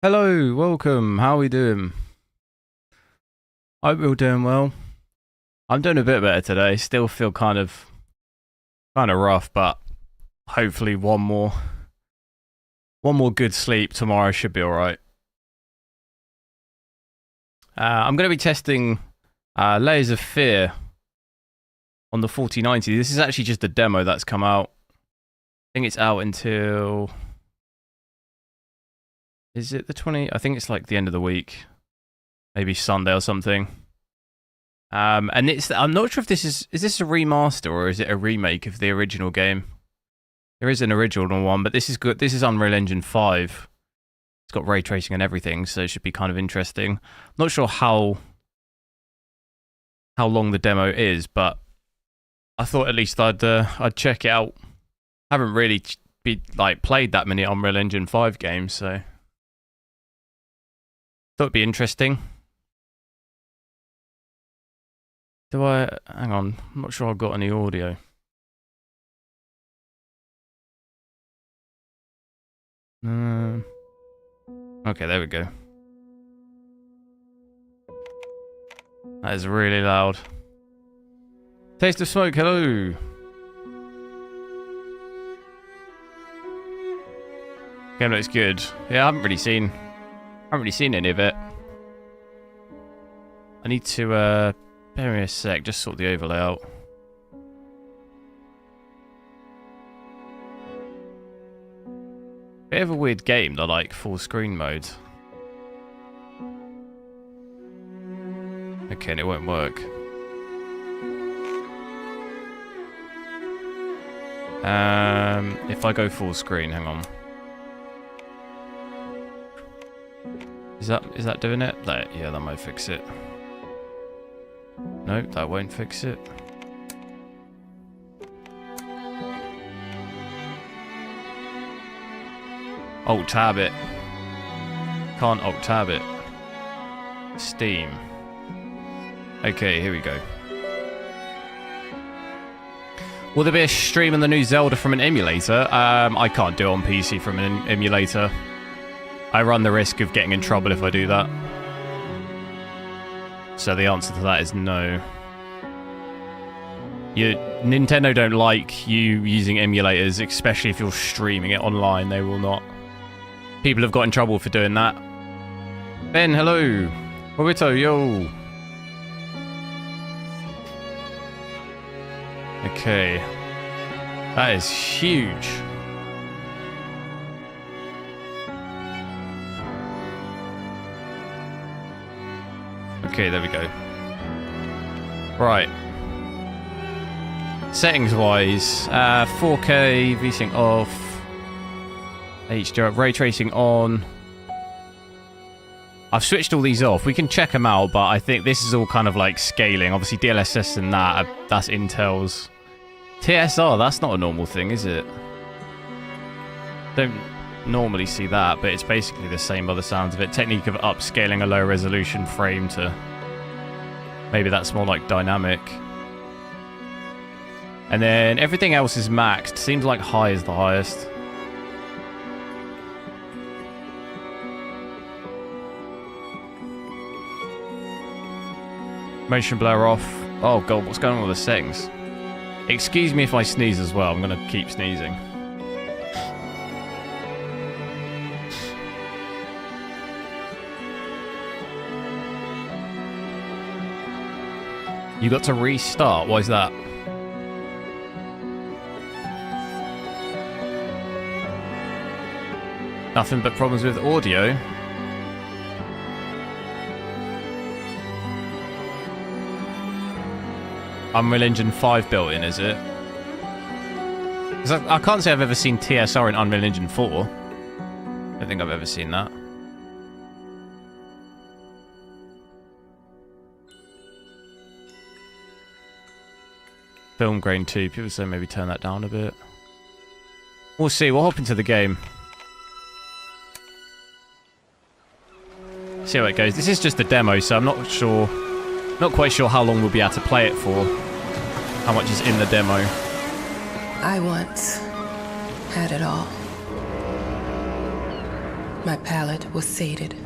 Hello, welcome. How are we doing? I hope you're doing well. I'm doing a bit better today. Still feel kind of rough, but hopefully one more good sleep tomorrow should be all right. I'm going to be testing Layers of Fear on the 4090. This is actually just a demo that's come out. I think it's out until... Is it the 20? I think it's like the end of the week. Maybe Sunday or something. And I'm not sure if this is this a remaster or is it a remake of the original game? There is an original one, but this is good. This is Unreal Engine 5. It's got ray tracing and everything, so it should be kind of interesting. Not sure how long the demo is, but I thought at least I'd check it out. I haven't really played that many Unreal Engine 5 games, so thought it'd be interesting. Hang on, I'm not sure I've got any audio. Okay, there we go. That is really loud. Taste of Smoke, hello. Game looks good. Yeah, I haven't really seen any of it. I need to bear me a sec, just sort the overlay out. Bit of a weird game, the like full screen mode. Okay, and it won't work. If I go full screen, hang on. Is that doing it? Yeah, that might fix it. Nope, that won't fix it. Alt-tab it. Can't alt-tab it. Steam. Okay, here we go. Will there be a stream of the new Zelda from an emulator? I can't do it on PC from an emulator. I run the risk of getting in trouble if I do that. So the answer to that is no. Nintendo don't like you using emulators, especially if you're streaming it online. They will not. People have got in trouble for doing that. Ben, hello. Rivatuner, yo. Okay. That is huge. Okay, there we go. Right. Settings-wise, 4K, VSync off, HWiNFO, ray tracing on. I've switched all these off. We can check them out, but I think this is all kind of like scaling. Obviously, DLSS and that's Intel's. TSR, that's not a normal thing, is it? Don't normally see that, but it's basically the same by the sounds of it. Technique of upscaling a low resolution frame to... Maybe that's more like dynamic. And then everything else is maxed. Seems like high is the highest. Motion blur off. Oh god, what's going on with the settings? Excuse me if I sneeze as well. I'm going to keep sneezing. You got to restart. Why is that? Nothing but problems with audio. Unreal Engine 5 built in, is it? Because I can't say I've ever seen TSR in Unreal Engine 4. I don't think I've ever seen that. Film grain 2. People say maybe turn that down a bit. We'll see. We'll hop into the game. See how it goes. This is just a demo, so I'm not quite sure how long we'll be able to play it for. How much is in the demo. I once had it all. My palate was sated.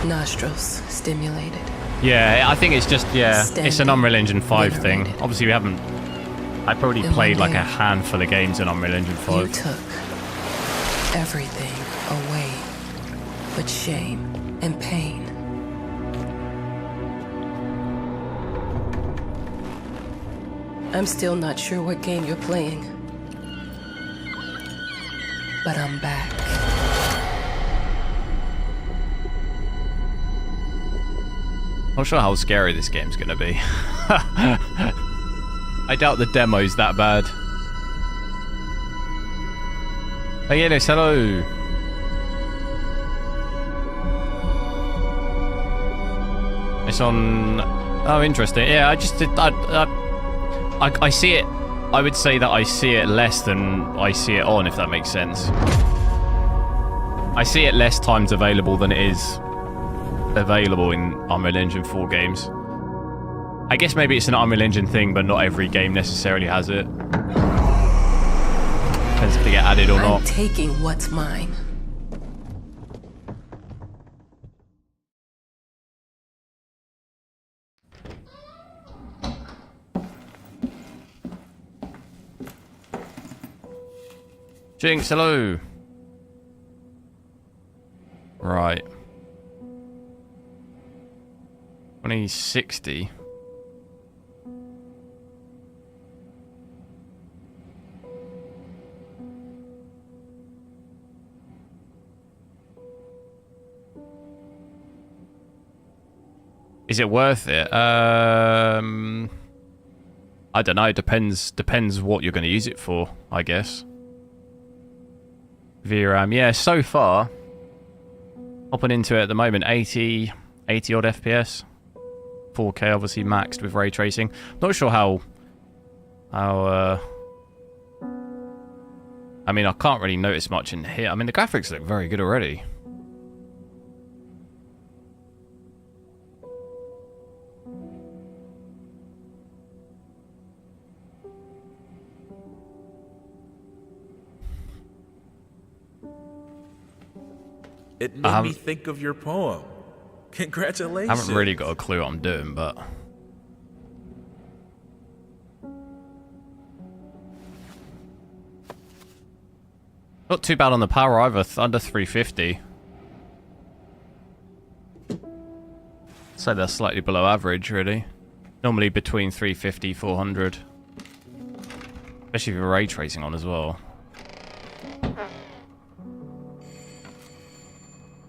Nostrils stimulated. Yeah, I think it's just, yeah, it's an Unreal Engine 5 thing. Venerated. Obviously, we haven't... I probably In played one like a day, handful of games in Unreal Engine 5. You took everything away but shame and pain. I'm still not sure what game you're playing, but I'm back. Not sure how scary this game's gonna be. I doubt the demo's that bad. Oh yeah, yes, hello. It's on... Oh, interesting. Yeah, I see it... I would say that I see it less than I see it on, if that makes sense. I see it less times available than it is available in Unreal Engine 4 games. I guess maybe it's an Unreal Engine thing, but not every game necessarily has it. Depends if they get added or not. I'm taking what's mine. Jinx, hello. Right. 2060. Is it worth it? I don't know. It depends what you're going to use it for, I guess. VRAM, yeah. So far, hopping into it at the moment, 80 odd FPS, 4K obviously maxed with ray tracing. Not sure how. I mean, I can't really notice much in here. I mean, the graphics look very good already. It made me think of your poem. Congratulations. I haven't really got a clue what I'm doing, but... Not too bad on the power either, under 350. So they're slightly below average, really. Normally between 350, 400. Especially with ray tracing on as well.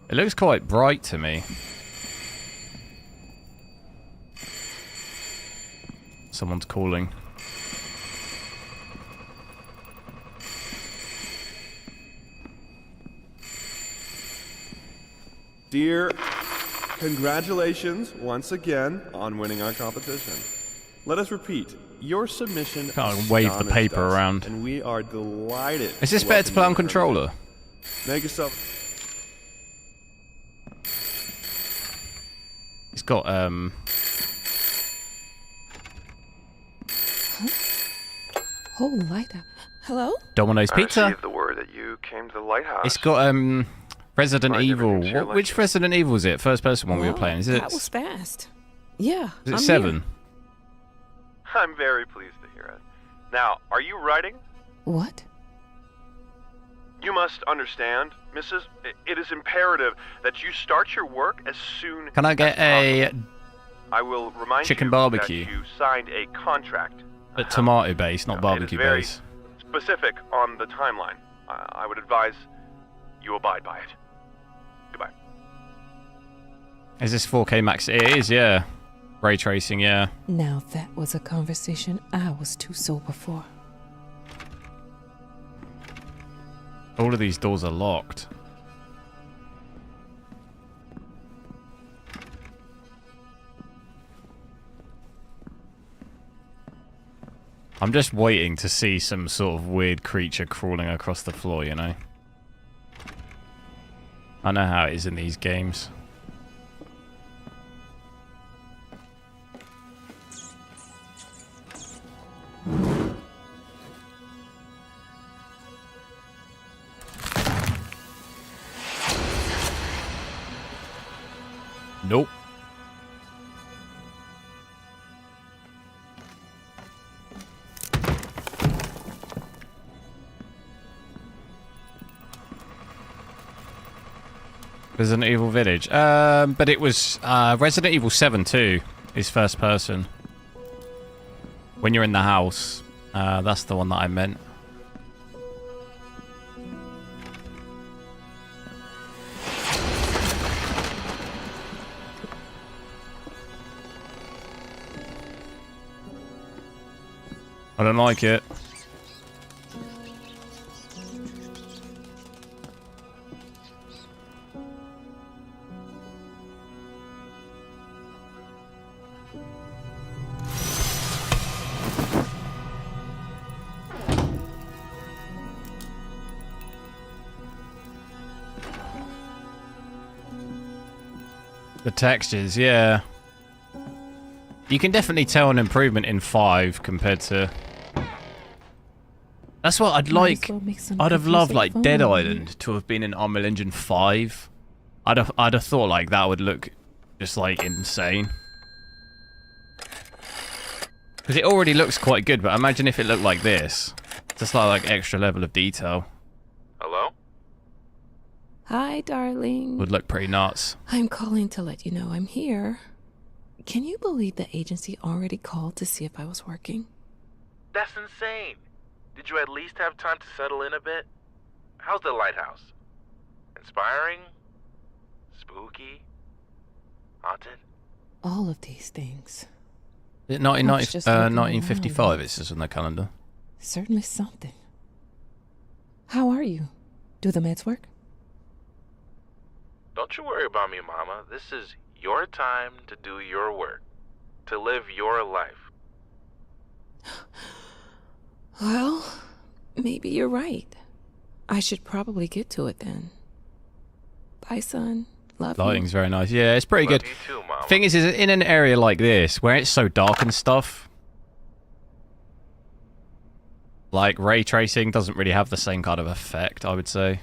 It looks quite bright to me. Someone's calling. Dear, congratulations once again on winning our competition. Let us repeat, your submission Can't wave the paper us, around. and we are delighted. Is this better to play on controller? Make yourself... It's got, Oh, lighthouse. Hello? Domino's I Pizza. received the word that you came to the lighthouse. It's got, Resident Find Evil. everything to your Which liking. Resident Evil is it? First person one we were Wow, playing. Is it? That was fast. Yeah. Is it I'm 7? here. I'm very pleased to hear it. Now, are you writing? What? You must understand, Mrs. It is imperative that you start your work as soon Can I get as a possible. I will remind chicken you barbecue? that you signed a contract. tomato base, not It is barbecue very base? specific on the timeline. I would advise you abide by it. Goodbye. Is this 4K max? It is, yeah. Ray tracing, yeah. Now that was a conversation I was too sober for. All of these doors are locked. I'm just waiting to see some sort of weird creature crawling across the floor, you know? I know how it is in these games. Nope. Resident Evil Village. But it was Resident Evil 7 too. Is first person. When you're in the house. That's the one that I meant. I don't like it. The textures, yeah. You can definitely tell an improvement in 5 compared to... That's what I'd like. I'd have loved like Dead Island to have been in Unreal Engine 5. I'd have thought like that would look just like insane. Because it already looks quite good, but imagine if it looked like this. Just like extra level of detail. Hello? Hi, darling. Would look pretty nuts. I'm calling to let you know I'm here. Can you believe the agency already called to see if I was working? That's insane. Did you at least have time to settle in a bit? How's the lighthouse? Inspiring? Spooky? Haunted? All of these things. Is it Just looking around. 1955 it says on the calendar. Certainly something. How are you? Do the meds work? Don't you worry about me, Mama. This is your time to do your work. To live your life. Well, maybe you're right. I should probably get to it then. Bye, son. Love you. Lighting's very nice. Yeah, it's pretty Love good. you too, Mama. Thing is in an area like this, where it's so dark and stuff, like ray tracing doesn't really have the same kind of effect, I would say.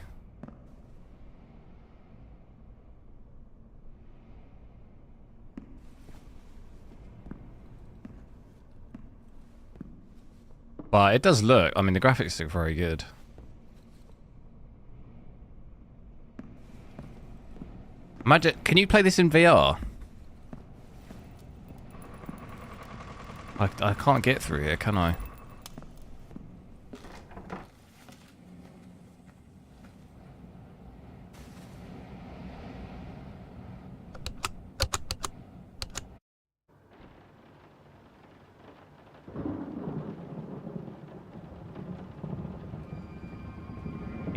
But it does look, I mean, the graphics look very good. Imagine, can you play this in VR? I can't get through here, can I?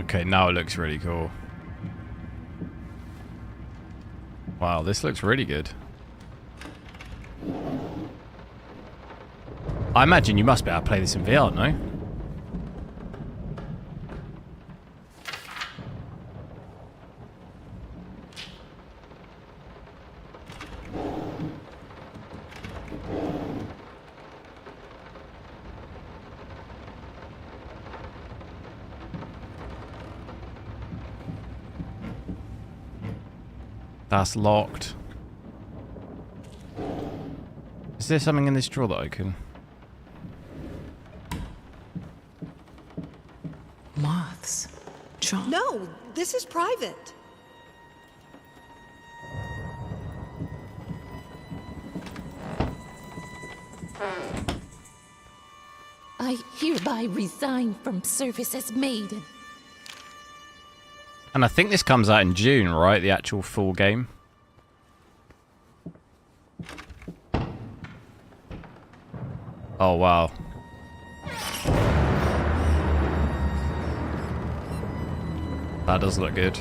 Okay, now it looks really cool. Wow, this looks really good. I imagine you must be able to play this in VR, no? That's locked. Is there something in this drawer that I can... Moths. John. No, this is private. I hereby resign from service as maiden. And I think this comes out in June, right? The actual full game. Oh, wow. That does look good.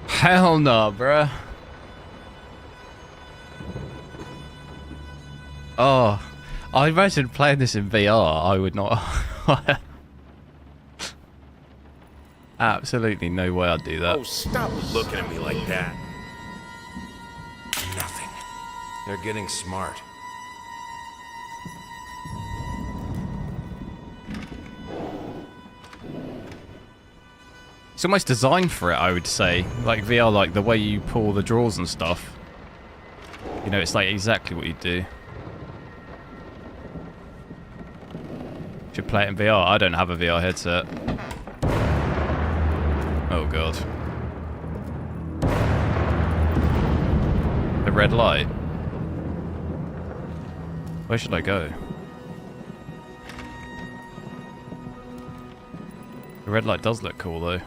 Hell no, bruh. Oh, I imagine playing this in VR, I would not... Absolutely no way I'd do that. Oh, stop looking at me like that. Nothing. They're getting smart. It's almost designed for it, I would say. Like VR, like the way you pull the drawers and stuff. You know, it's like exactly what you do. Should play it in VR. I don't have a VR headset. Oh god. The red light. Where should I go? The red light does look cool though.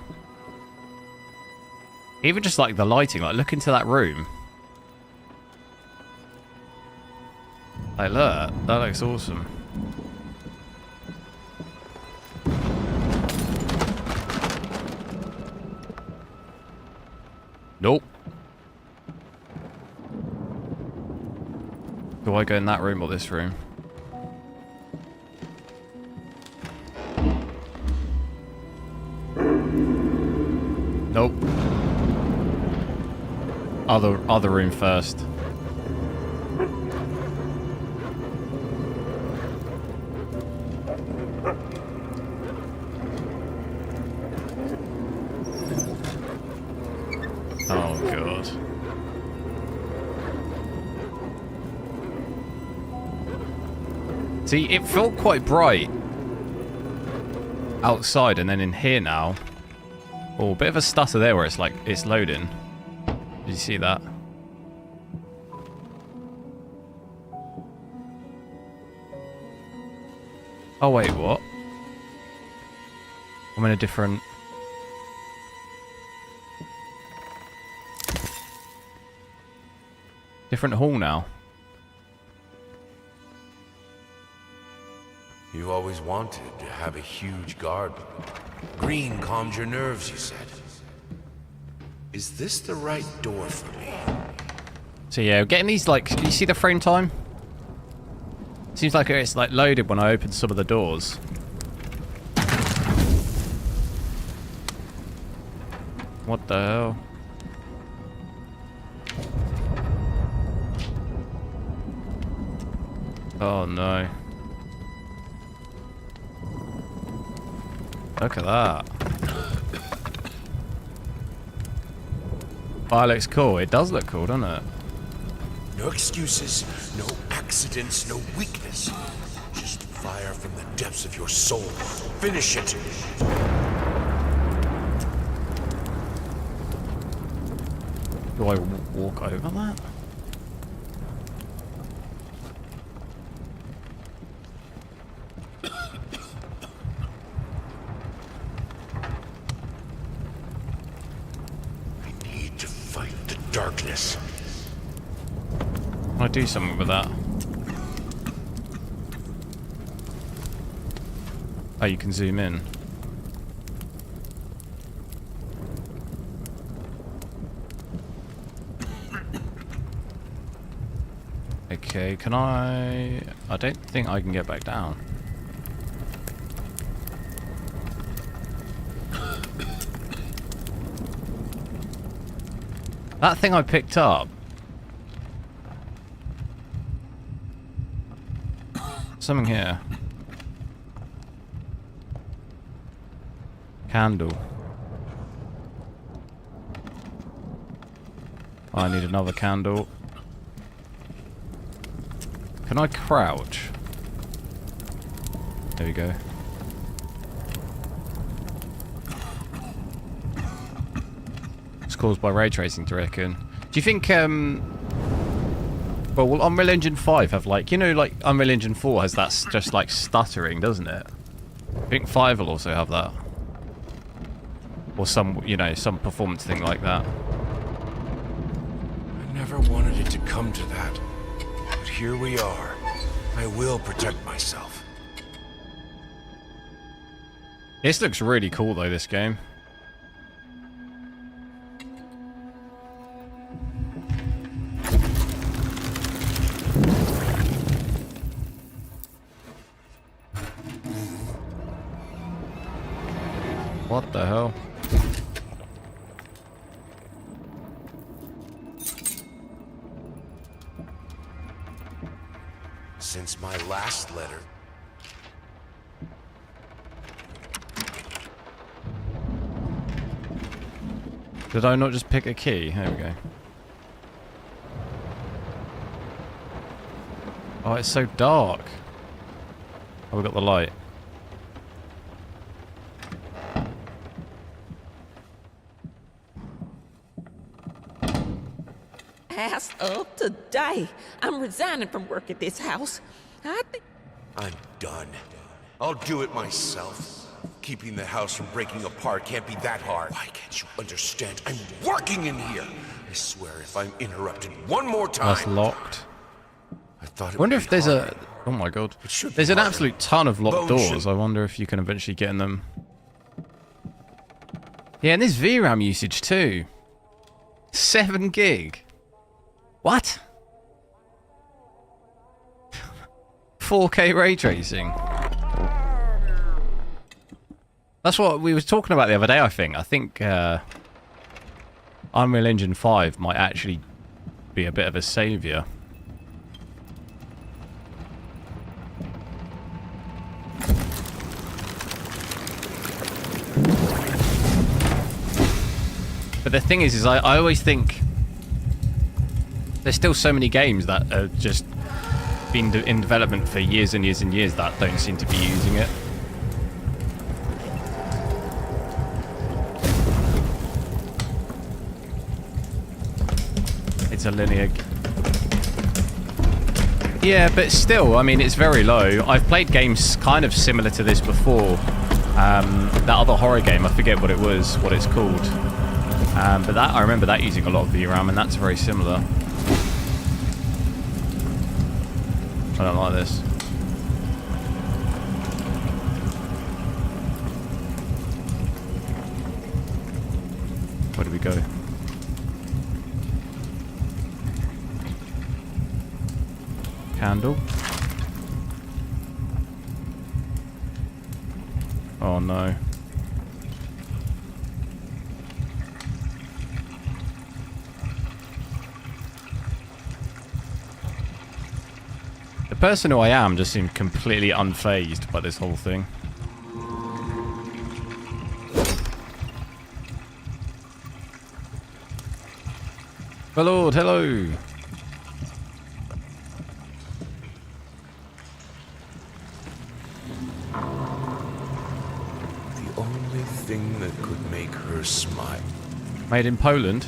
Even just like the lighting, like look into that room. Like look, that looks awesome. Nope. Do I go in that room or this room? Nope. Other room first. Oh god. See, it felt quite bright outside, and then in here now. Oh, a bit of a stutter there where it's like it's loading. Did you see that? Oh wait, what? I'm in a different... different hall now. You've always wanted to have a huge garden. Green calms your nerves, you said. Is this the right door for me? So yeah, getting these like... you see the frame time? Seems like it's like loaded when I open some of the doors. What the hell? Oh no. Look at that. Oh, it looks cool. It does look cool, doesn't it? No excuses, no accidents, no weakness. Just fire from the depths of your soul. Finish it. Do I walk over that? Darkness. Can I do something with that? Oh, you can zoom in. Okay, can I don't think I can get back down. That thing I picked up. Something here. Candle. Oh, I need another candle. Can I crouch? There we go. Caused by ray tracing, do you reckon? Do you think well, will Unreal Engine 5 have like, you know, like Unreal Engine 4 has that just like stuttering, doesn't it? I think 5 will also have that. Or some, you know, some performance thing like that. I never wanted it to come to that. But here we are. I will protect myself. This looks really cool though, this game. What the hell? Since my last letter... Did I not just pick a key? There we go. Oh, it's so dark. Oh, we got the light. As of today, I'm resigning from work at this house. I'm done. I'll do it myself. Keeping the house from breaking apart can't be that hard. Why can't you understand? I'm working in here. I swear if I'm interrupted one more time... That's locked. I wonder if there's a... Oh my god. There's an absolute ton of locked doors. I wonder if you can eventually get in them. Yeah, and there's VRAM usage too. 7 gig. What? 4K ray tracing. That's what we were talking about the other day, I think. I think Unreal Engine 5 might actually be a bit of a saviour. But the thing is I always think there's still so many games that are just been in development for years and years and years that don't seem to be using it. It's a linear... Yeah, but still, I mean, it's very low. I've played games kind of similar to this before. That other horror game, I forget what it was, what it's called. But that I remember that using a lot of VRAM, and that's very similar. I don't like this. Where do we go? Candle. Oh no. The person who I am just seemed completely unfazed by this whole thing. My lord, hello. The only thing that could make her smile. Made in Poland.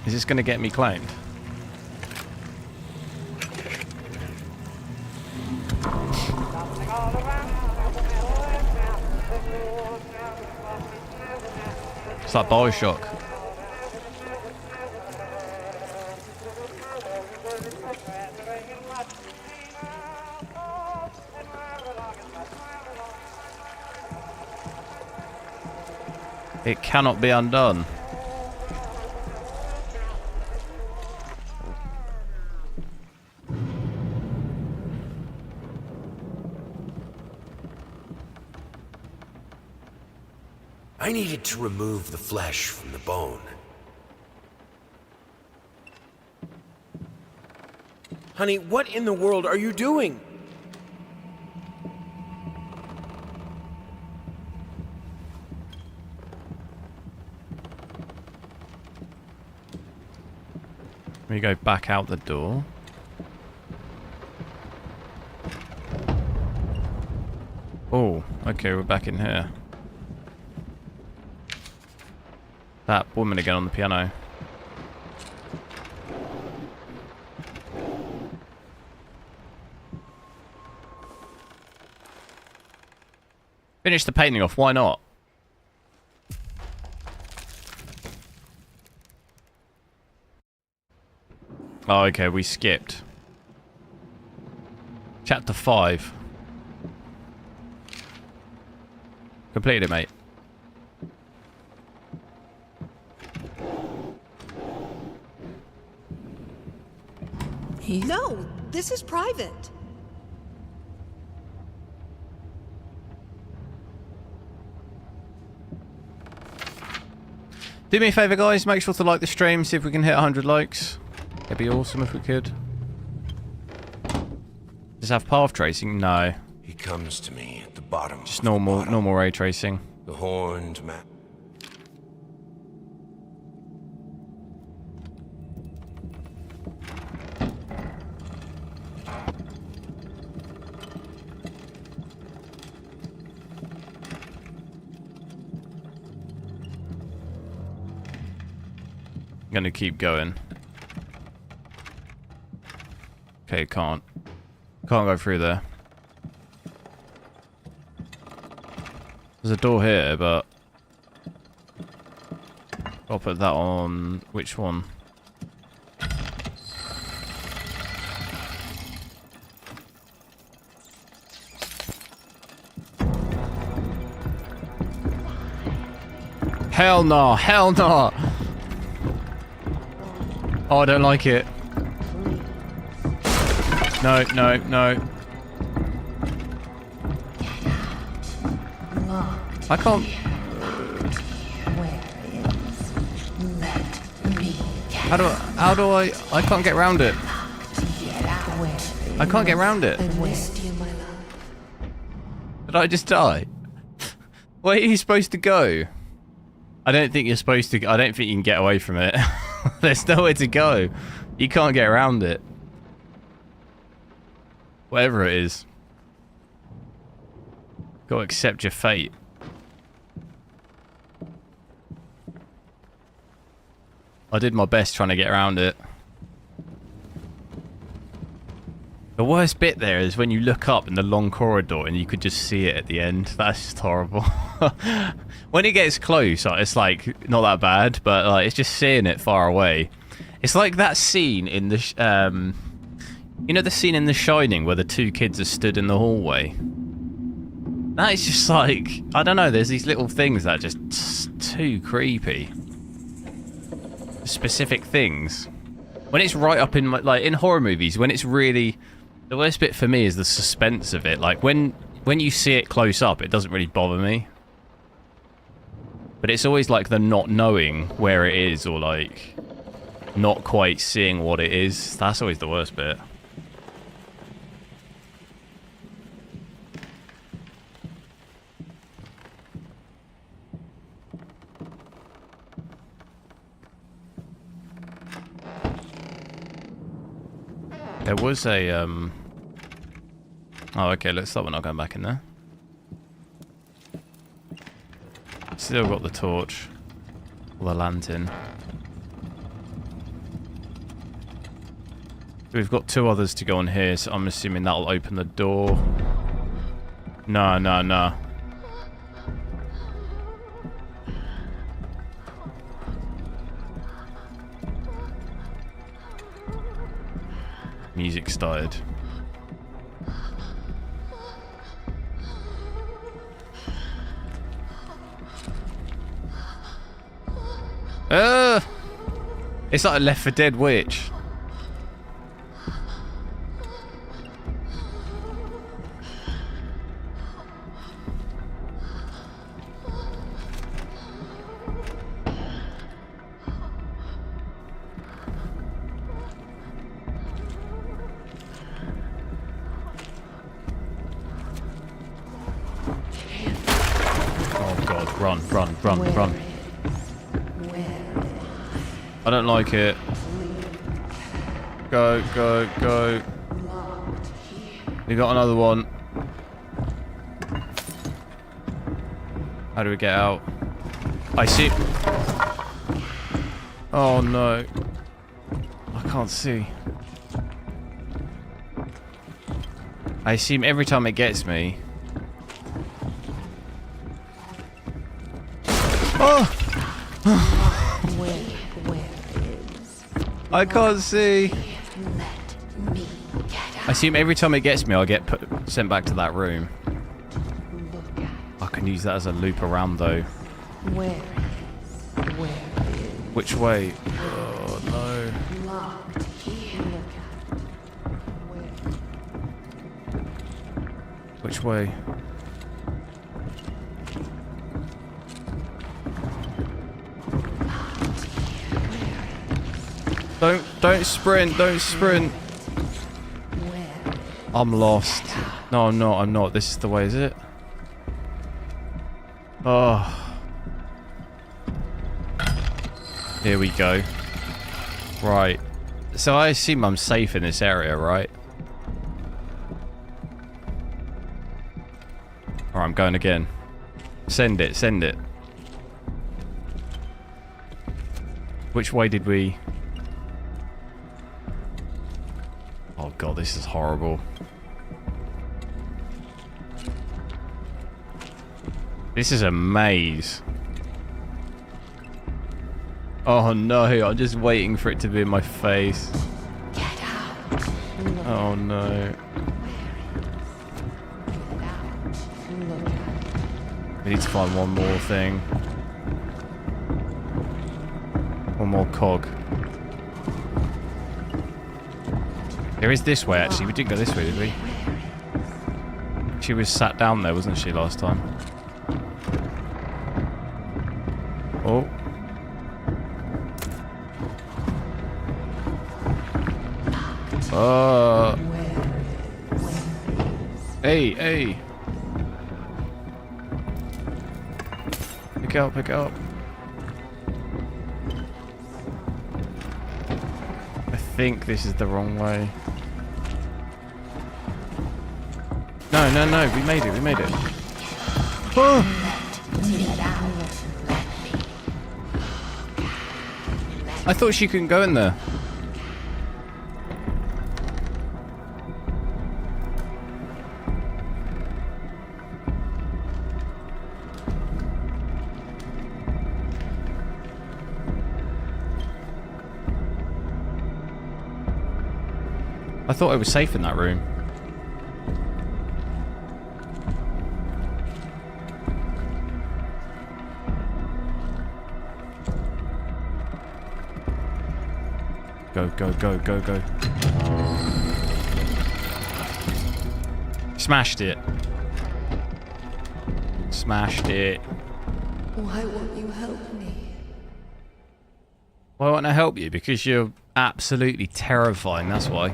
Is this going to get me claimed? It's like Bioshock. It cannot be undone. I needed to remove the flesh from the bone. Honey, what in the world are you doing? We go back out the door. Oh, okay, we're back in here. That woman again on the piano. Finish the painting off, why not? Oh, okay, we skipped. Chapter 5. Completed it, mate. No, this is private. Do me a favour, guys. Make sure to like the stream. See if we can hit 100 likes. It'd be awesome if we could. Does it have path tracing? No. He comes to me at the bottom. Just normal ray tracing. The horned man. I'm gonna keep going. Okay, can't go through there. There's a door here, but I'll put that on. Which one? Hell no! Hell no! Oh, I don't like it. No, no, no. I can't. How do I can't get around it. I can't get around it. Did I just die? Where are you supposed to go? I don't think you're supposed to. I don't think you can get away from it. There's nowhere to go. You can't get around it. Whatever it is. Gotta accept your fate. I did my best trying to get around it. The worst bit there is when you look up in the long corridor and you could just see it at the end. That's just horrible. When it gets close, it's like not that bad, but like it's just seeing it far away. It's like that scene in the, you know, the scene in The Shining where the two kids are stood in the hallway. That is just like, I don't know. There's these little things that are just too creepy. Specific things. When it's right up in like in horror movies, when it's really. The worst bit for me is the suspense of it. Like, when you see it close up, it doesn't really bother me. But it's always, like, the not knowing where it is or, like, not quite seeing what it is. That's always the worst bit. There was a, Oh, okay, looks like we're not going back in there. Still got the torch. Or the lantern. We've got two others to go on here, so I'm assuming that'll open the door. No, no, no. Music started. It's like a Left 4 Dead witch. Oh god, run. I don't like it. Go. We got another one. How do we get out? I see. Oh no. I can't see. I assume every time it gets me. Oh! I can't see. I assume every time it gets me, I'll get sent back to that room. I can use that as a loop around, though. Which way? Oh, no. Which way? Don't sprint. Don't sprint. I'm lost. No, I'm not. I'm not. This is the way, is it? Oh. Here we go. Right. So I assume I'm safe in this area, right? Alright, I'm going again. Send it, send it. Which way did we... Oh god, this is horrible. This is a maze. Oh no, I'm just waiting for it to be in my face. Get out. Oh no. We need to find one more thing. One more cog. There is this way actually. We didn't go this way, did we? She was sat down there, wasn't she, last time? Oh. Hey, hey. Pick it up, pick it up. I think this is the wrong way. No, no, no, we made it, we made it. Oh. I thought she couldn't go in there. I thought I was safe in that room. Go, go, go, go, go. Smashed it. Smashed it. Why won't you help me? Why won't I help you? Because you're absolutely terrifying, that's why.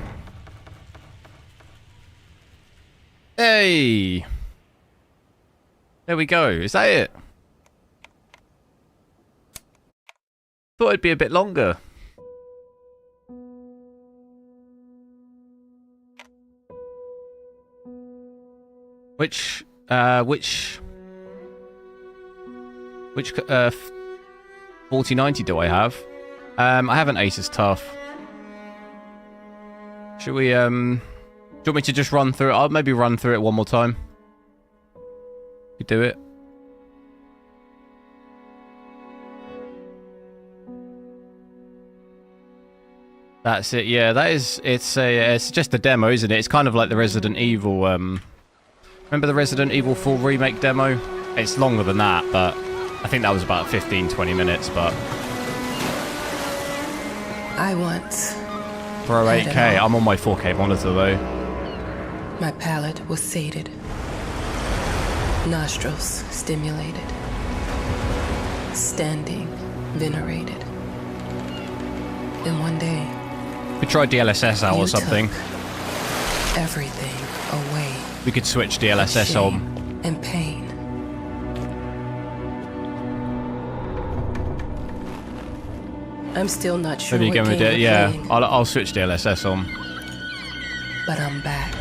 Hey! There we go. Is that it? Thought it'd be a bit longer. Which 4090 do I have? I have an Asus Tough. Should we, do you want me to just run through it? I'll maybe run through it one more time. You do it. That's it, yeah, that is, it's just a demo, isn't it? It's kind of like the Resident Evil, remember the Resident Evil 4 remake demo? It's longer than that, but I think that was about 15-20 minutes, but... I once... Pro 8K, I'm on my 4K monitor though. My palate was sated. Nostrils stimulated. Standing venerated. Then one day... We tried DLSS out or something. Everything away. We could switch DLSS on. And pain. I'm still not sure Maybe what again game with it. you're Yeah, playing, I'll switch DLSS on. but I'm back.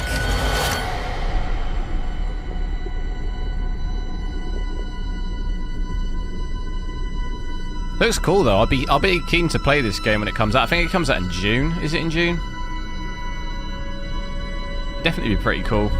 Looks cool though. I'll be keen to play this game when it comes out. I think it comes out in June. Is it in June? It'd definitely be pretty cool.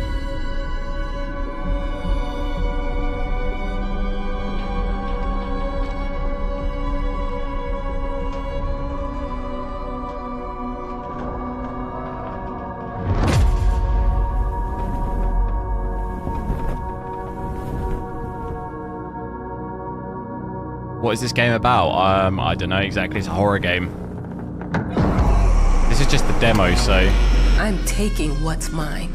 What is this game about? I don't know exactly. It's a horror game. This is just the demo, so... I'm taking what's mine.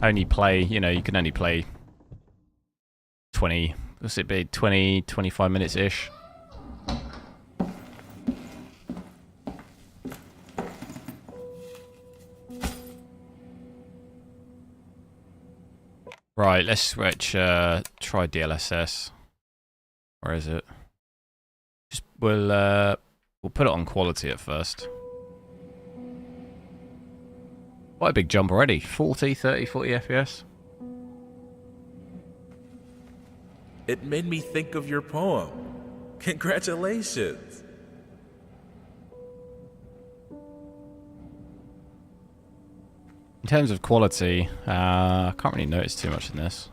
Only play, you know, you can only play 20... What's it be? 20, 25 minutes-ish. Right, let's switch, try DLSS. Where is it? We'll put it on quality at first. Quite a big jump already. 40, 30, 40 FPS. It made me think of your poem. Congratulations. In terms of quality, I can't really notice too much in this.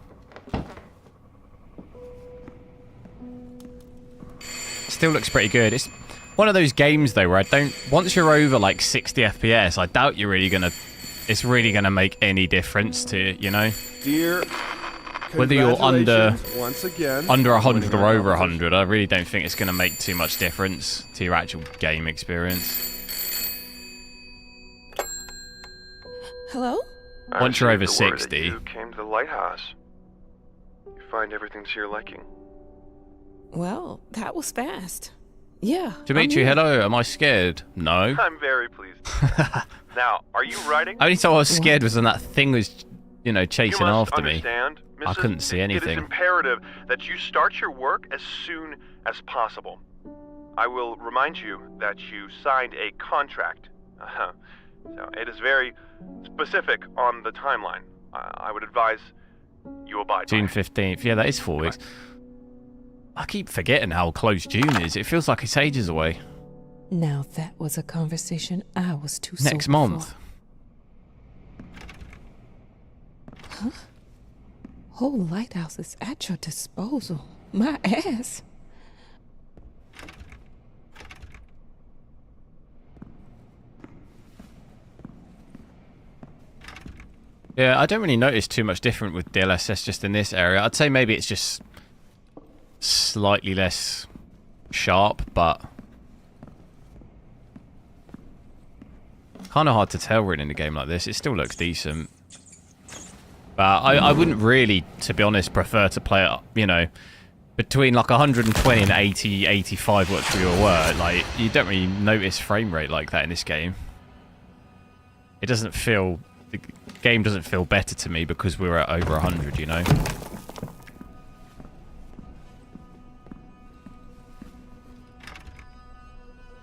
Still looks pretty good. It's one of those games though where I don't. Once you're over like 60 FPS, I doubt you're really gonna. It's really gonna make any difference to you know. Dear, whether you're under once again, under 100 or over 100, I really don't think it's gonna make too much difference to your actual game experience. Hello? Once you're over 60. You came to the lighthouse. You find everything to your liking. Well, that was fast. Yeah. Dimitri, hello. Am I scared? No. I'm very pleased. Now, are you writing? Only time I was scared was when that thing was, you know, chasing after me. Mrs. I couldn't see anything. It is imperative that you start your work as soon as possible. I will remind you that you signed a contract. So it is very specific on the timeline. I would advise you abide by it. June 15th. Yeah, that is 4 weeks. I keep forgetting how close June is. It feels like it's ages away. Now that was a conversation I was too Next month. Huh? Whole lighthouse is at your disposal. My ass. Yeah, I don't really notice too much different with DLSS just in this area. I'd say maybe it's just slightly less sharp, but kind of hard to tell really in a game like this. It still looks decent. But I wouldn't really, to be honest, prefer to play it, you know, between like 120 and 80, 85 works for your word. Like, you don't really notice frame rate like that in this game. It doesn't feel... The game doesn't feel better to me because we're at over 100, you know?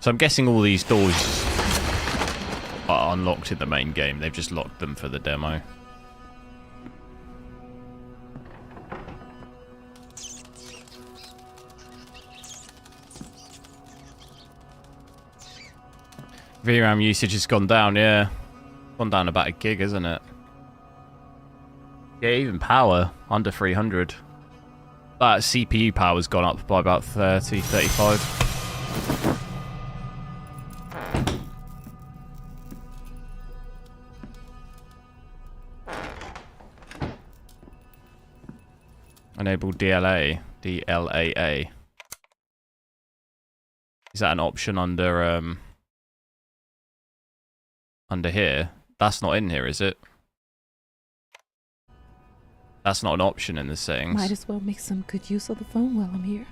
So I'm guessing all these doors are unlocked in the main game. They've just locked them for the demo. VRAM usage has gone down, yeah. Gone down about 1 gig, isn't it? Yeah, even power, under 300. But CPU power's gone up by about 30, 35. Enable DLA. DLAA. Is that an option under here? That's not in here, is it? That's not an option in the settings. Might as well make some good use of the phone while I'm here.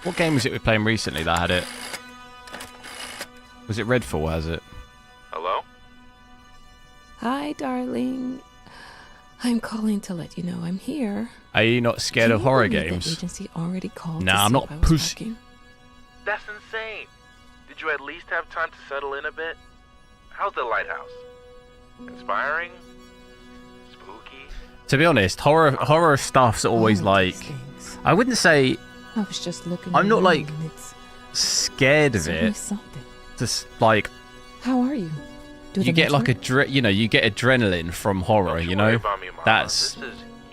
What game was it we were playing recently that had it? Was it Redfall, has it? Hello? Hi, darling. I'm calling to let you know I'm here. Are you not scared of horror games? The agency already called. Nah, I'm not pussy. That's insane. Did you at least have time to settle in a bit? How's the lighthouse? Inspiring? Spooky? To be honest, horror stuff's always like... I wouldn't say... I was just looking. I'm not like scared of it. Just like... How are you? You get like you get adrenaline from horror, you know. That's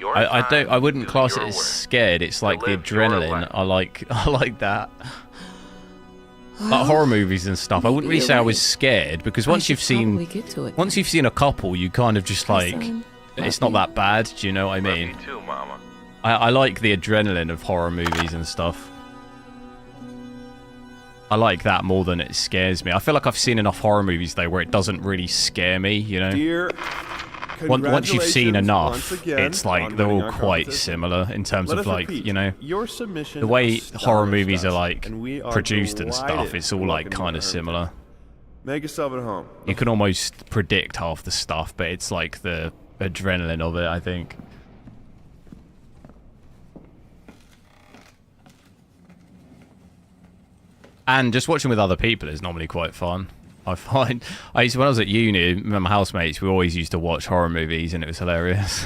I wouldn't class it as scared. It's like the adrenaline. I like that. Like horror movies and stuff. I wouldn't really say I was scared because once you've seen a couple, you kind of just like it's not that bad. Do you know what I mean? I like the adrenaline of horror movies and stuff. I like that more than it scares me. I feel like I've seen enough horror movies though where it doesn't really scare me, you know. Dear, once you've seen Congratulations enough, once again it's like on they're winning all our quite competition. similar in terms Let of us like, repeat, you know, your submission the way of horror stellar movies are stuff, like and we are produced and stuff. delighted It's to all like welcome you kind to of Hermitage. similar. Make yourself at home. You can almost predict half the stuff, but it's like the adrenaline of it, I think. And just watching with other people is normally quite fun. I find when I was at uni, my housemates, we always used to watch horror movies, and it was hilarious.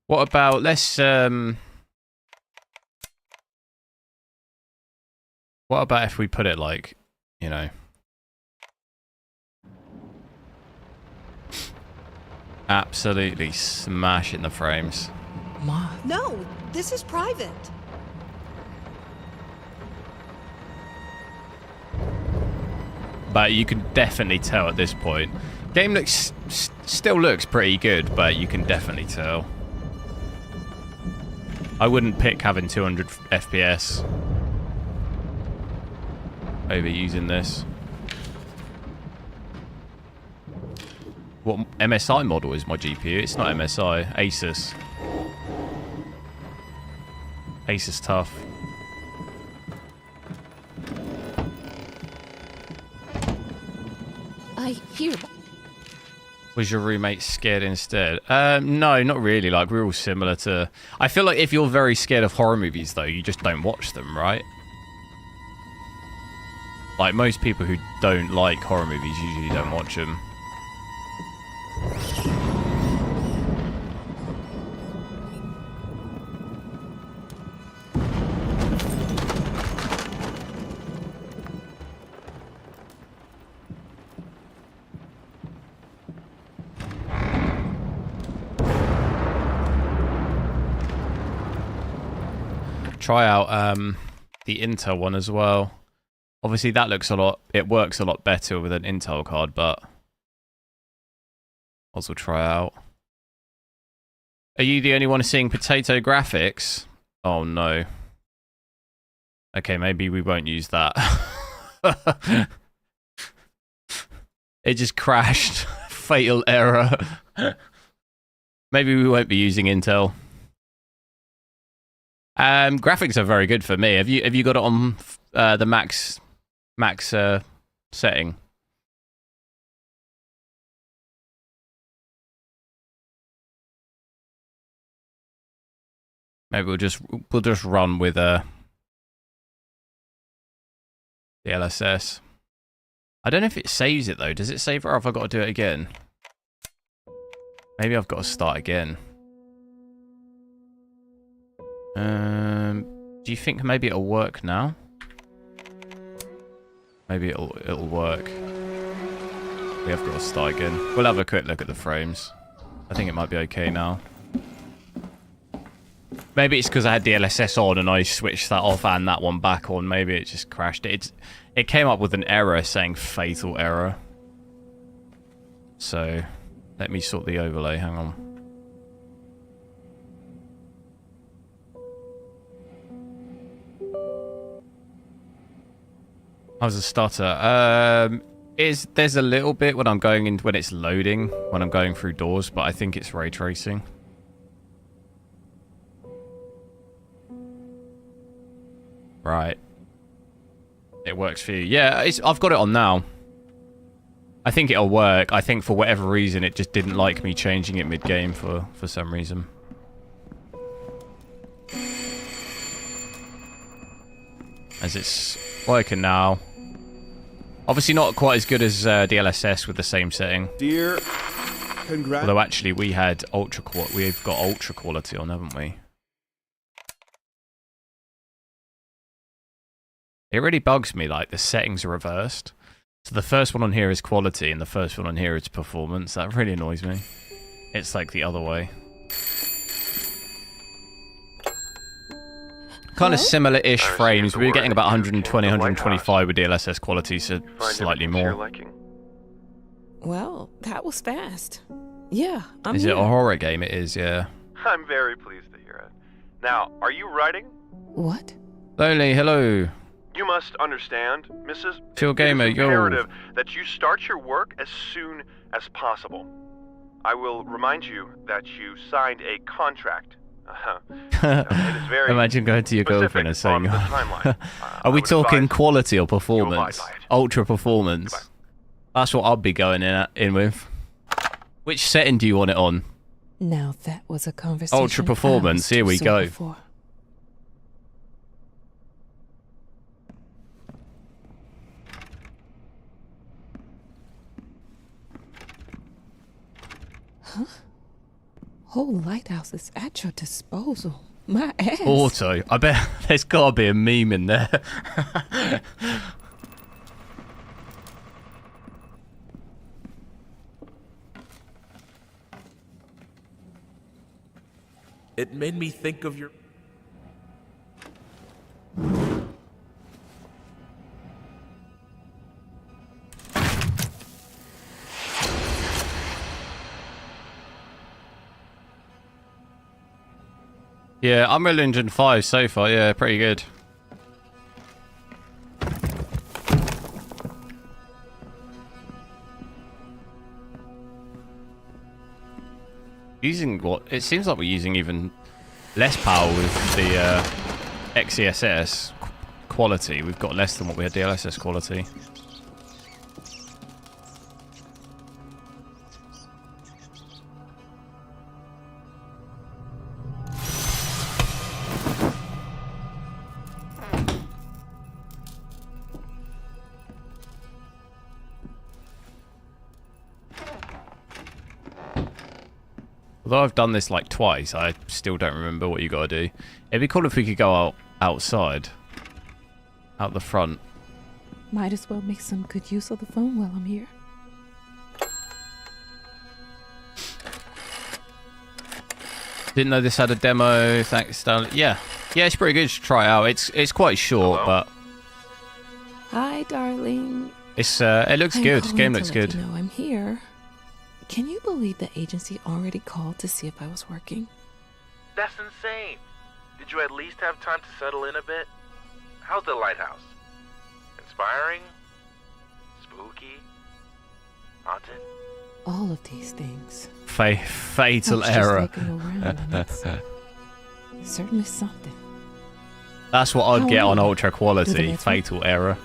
What about what about if we put it like, you know, absolutely smashing the frames. No, this is private. But you can definitely tell at this point. Game looks still looks pretty good, but you can definitely tell. I wouldn't pick having 200 FPS over using this. What MSI model is my GPU? It's not MSI. Asus. Asus tough. I hear. Was your roommate scared instead? No, not really. Like, we're all similar to... I feel like if you're very scared of horror movies, though, you just don't watch them, right? Like, most people who don't like horror movies usually don't watch them. Try out the Intel one as well. Obviously that looks a lot, it works a lot better with an Intel card, but also try out. Are you the only one seeing potato graphics? Oh no. Okay, maybe we won't use that. It just crashed. Fatal error. Maybe we won't be using Intel. Graphics are very good for me. Have you got it on the max setting? Maybe we'll just run with the LSS. I don't know if it saves it though. Does it save it, or have I got to do it again? Maybe I've got to start again. Do you think maybe it'll work now? Maybe it'll work. We have got to start again. We'll have a quick look at the frames. I think it might be okay now. Maybe it's because I had the LSS on and I switched that off and that one back on. Maybe it just crashed. It came up with an error saying fatal error. So let me sort the overlay. Hang on. How's the stutter? There's a little bit when I'm going in, when it's loading, when I'm going through doors, but I think it's ray tracing. Right. It works for you. Yeah, I've got it on now. I think it'll work. I think for whatever reason it just didn't like me changing it mid-game for some reason. As it's working now. Obviously not quite as good as the LSS with the same setting. Dear, congrats. Although actually we've got ultra quality on, haven't we? It really bugs me, like the settings are reversed. So the first one on here is quality and the first one on here is performance. That really annoys me. It's like the other way. Kind of similar-ish frames. We were getting about 120, 125 with DLSS quality, so slightly more. Well, that was fast. Yeah, I'm Is here. it a horror game? It is, yeah. I'm very pleased to hear it. Now, are you writing? What? Lonely, hello. You must understand, Mrs. Chill Gamer, it is yo. imperative that you start your work as soon as possible. I will remind you that you signed a contract. It is very Imagine going to your girlfriend and saying, on the timeline. are we would talking advise quality or you abide performance? by it. Ultra performance. Goodbye. That's what I'd be going in with. Which setting do you want it on? Now that was a conversation. Ultra performance, here we go. Before. Huh? Whole lighthouse is at your disposal. My ass. Auto. I bet there's gotta be a meme in there. It made me think of your... Yeah, Unreal Engine 5 so far, yeah, pretty good. Using what? It seems like we're using even less power with the XeSS quality. We've got less than what we had DLSS quality. Although I've done this like twice, I still don't remember what you gotta do. It'd be cool if we could go outside. Out the front. Might as well make some good use of the phone while I'm here. Didn't know this had a demo. Thanks, Stanley. Yeah. Yeah, it's pretty good to try it out. It's quite short, Hello? but Hi, darling. it's it looks good. Calling Game to looks let good. You know I'm here. Can you believe the agency already called to see if I was working? That's insane. Did you at least have time to settle in a bit? How's the lighthouse? Inspiring? Spooky? Haunted? All of these things. Fatal I was error. Just looking around and it's certainly something. That's what I'd How get on long? ultra Do quality. the next one? Fatal error.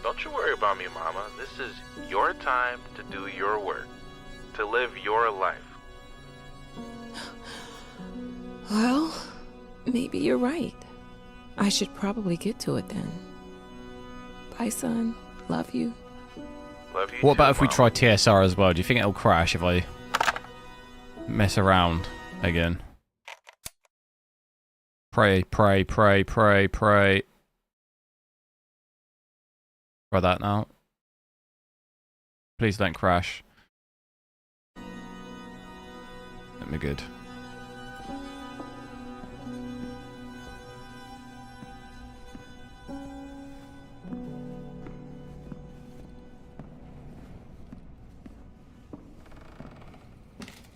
Don't you worry about me, Mama. This is your time to do your work. To live your life. Well, maybe you're right. I should probably get to it then. Bye, son. Love you. Love you What too, about if we Mama. try TSR as well? Do you think it'll crash if I mess around again? Pray, pray, pray, pray, pray. Try that now. Please don't crash. Let me good.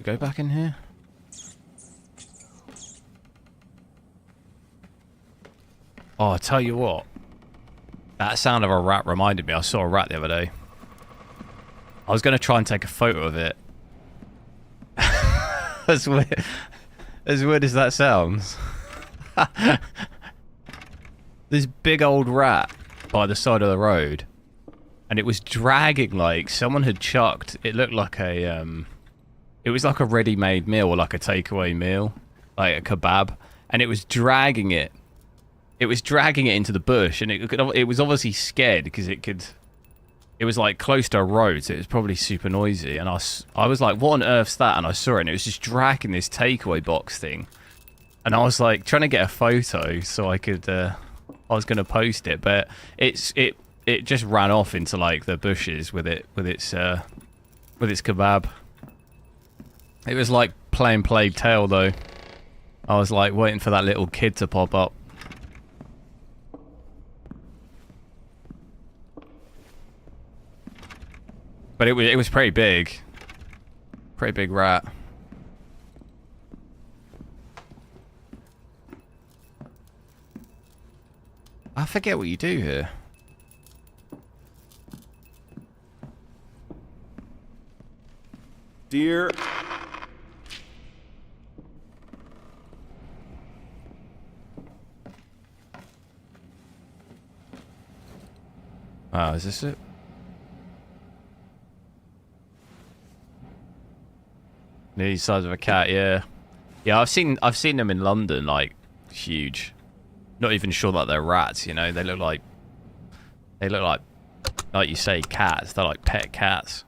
Go back in here. Oh, I tell you what. That sound of a rat reminded me. I saw a rat the other day. I was going to try and take a photo of it. As weird as that sounds. This big old rat by the side of the road. And it was dragging like someone had chucked. It looked like a... It was like a ready-made meal or like a takeaway meal. Like a kebab. And it was dragging it. It was dragging it into the bush. And it was obviously scared because it could... It was like close to a road, so it was probably super noisy. And I was like, what on earth's that? And I saw it and it was just dragging this takeaway box thing. And I was like trying to get a photo so I could... I was going to post it. But it just ran off into like the bushes with its kebab. It was like playing Plague Tale though. I was like waiting for that little kid to pop up. But it was pretty big. Pretty big rat. I forget what you do here. Dear... Oh, is this it? The size of a cat, yeah. Yeah, I've seen them in London, like, huge. Not even sure that they're rats, you know. They look like you say, cats. They're like pet cats.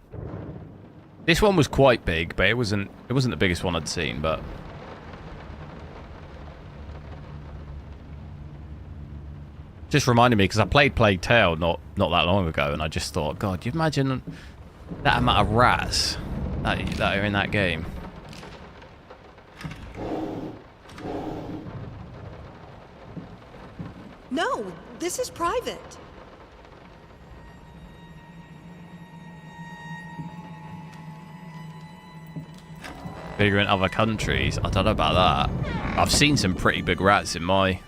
This one was quite big, but it wasn't the biggest one I'd seen, but just reminded me because I played Plague Tale not that long ago, and I just thought, God, you imagine that amount of rats that are in that game. No, this is private. Bigger in other countries. I don't know about that. I've seen some pretty big rats in my...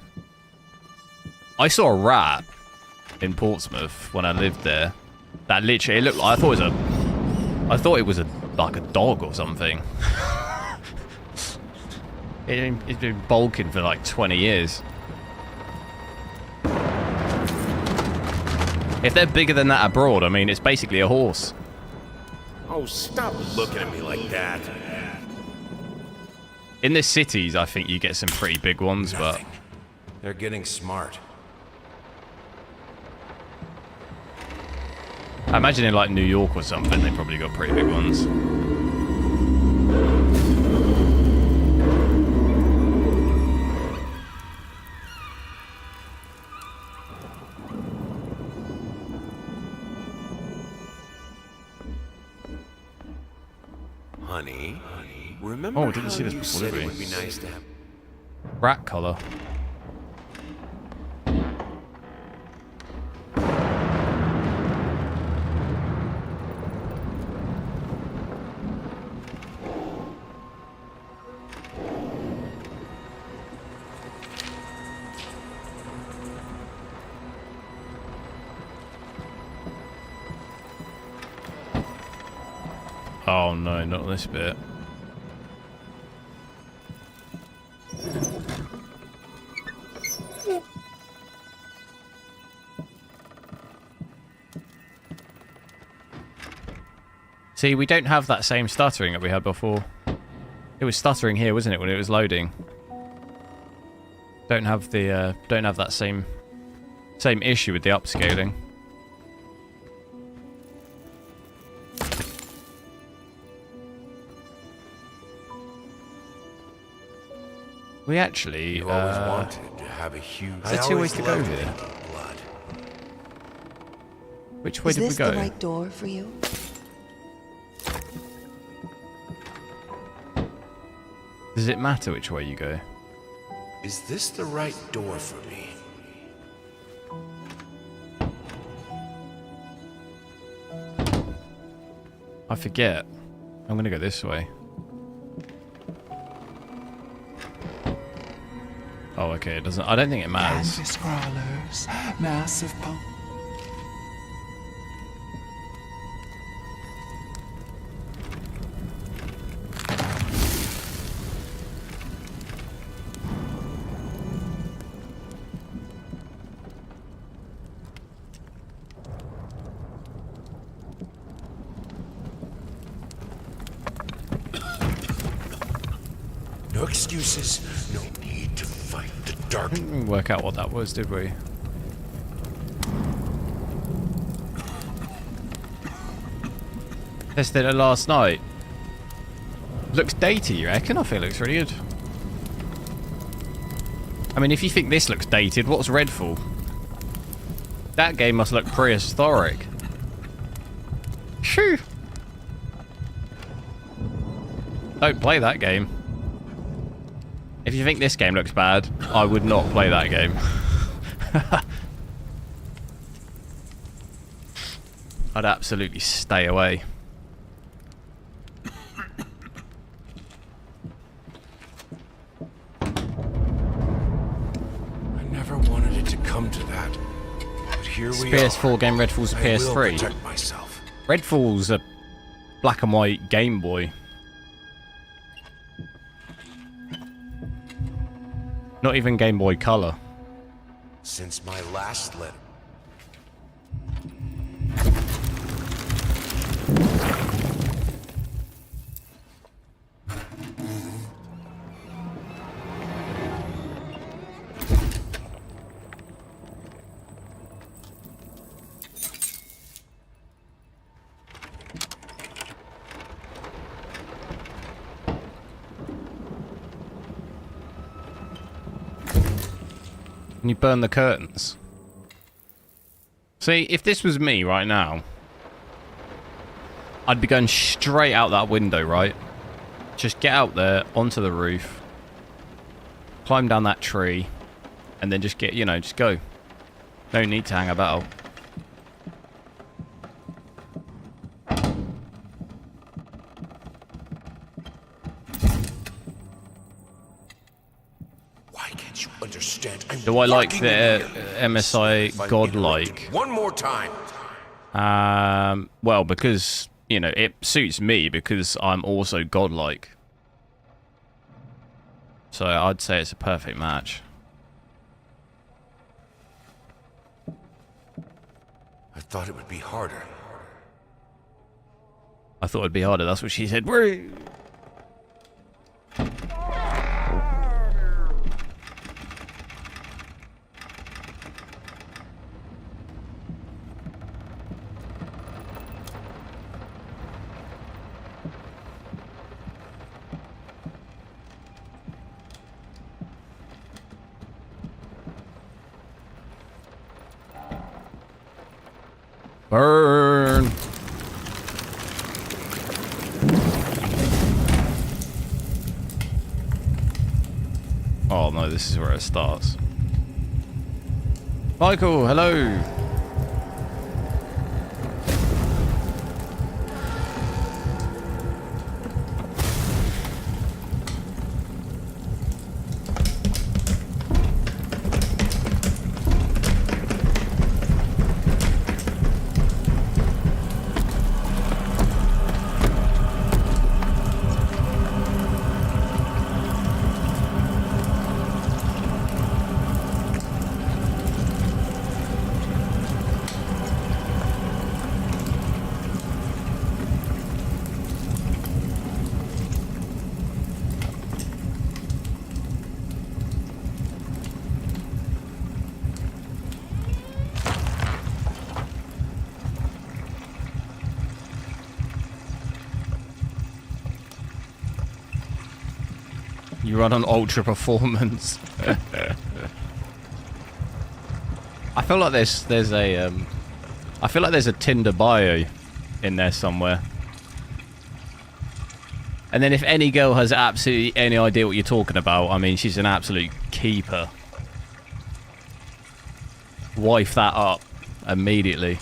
I saw a rat in Portsmouth when I lived there. That literally, it looked like, I thought it was like a dog or something. It's been bulking for like 20 years. If they're bigger than that abroad, I mean, it's basically a horse. Oh, stop looking at me like that. In the cities, I think you get some pretty big ones, but... They're getting smart. I imagine in like New York or something, they probably got pretty big ones. Honey, remember Oh, didn't see this before, did we? it would be nice to have... Rat collar. Oh no, not this bit. See, we don't have that same stuttering that we had before. It was stuttering here, wasn't it, when it was loading? Don't have that same issue with the upscaling. We actually, You always wanted to have a huge... Is there 2 ways to go here? Blood. Which way did we go? Is this the right door for you? Does it matter which way you go? Is this the right door for me? I forget. I'm gonna go this way. Oh, okay. It doesn't. I don't think it matters. Anti-scrollers, massive pump. No excuses, no need to fight the dark. Didn't work out what that was, did we? Tested it last night. Looks dated, you reckon? I feel it looks really good. I mean, if you think this looks dated, what's Redfall? That game must look prehistoric. Shoo! Don't play that game. If you think this game looks bad, I would not play that game. I'd absolutely stay away. come to that. But here It's we PS4 are. game, Redfall's a I will PS3. protect myself. Redfall's a black and white Game Boy. Not even Game Boy Color. Since my last letter. And you burn the curtains. See, if this was me right now, I'd be going straight out that window, right? Just get out there, onto the roof, climb down that tree, and then just get, you know, just go. No need to hang about. Understand? Do I like the MSI godlike? One more time. Well, because, you know, it suits me because I'm also godlike. So I'd say it's a perfect match. I thought it would be harder. I thought it'd be harder. That's what she said. Woo! Burn! Oh no, this is where it starts. Michael, hello! You run on ultra performance. I feel like there's a Tinder bio in there somewhere. And then if any girl has absolutely any idea what you're talking about, I mean, she's an absolute keeper. Wife that up immediately.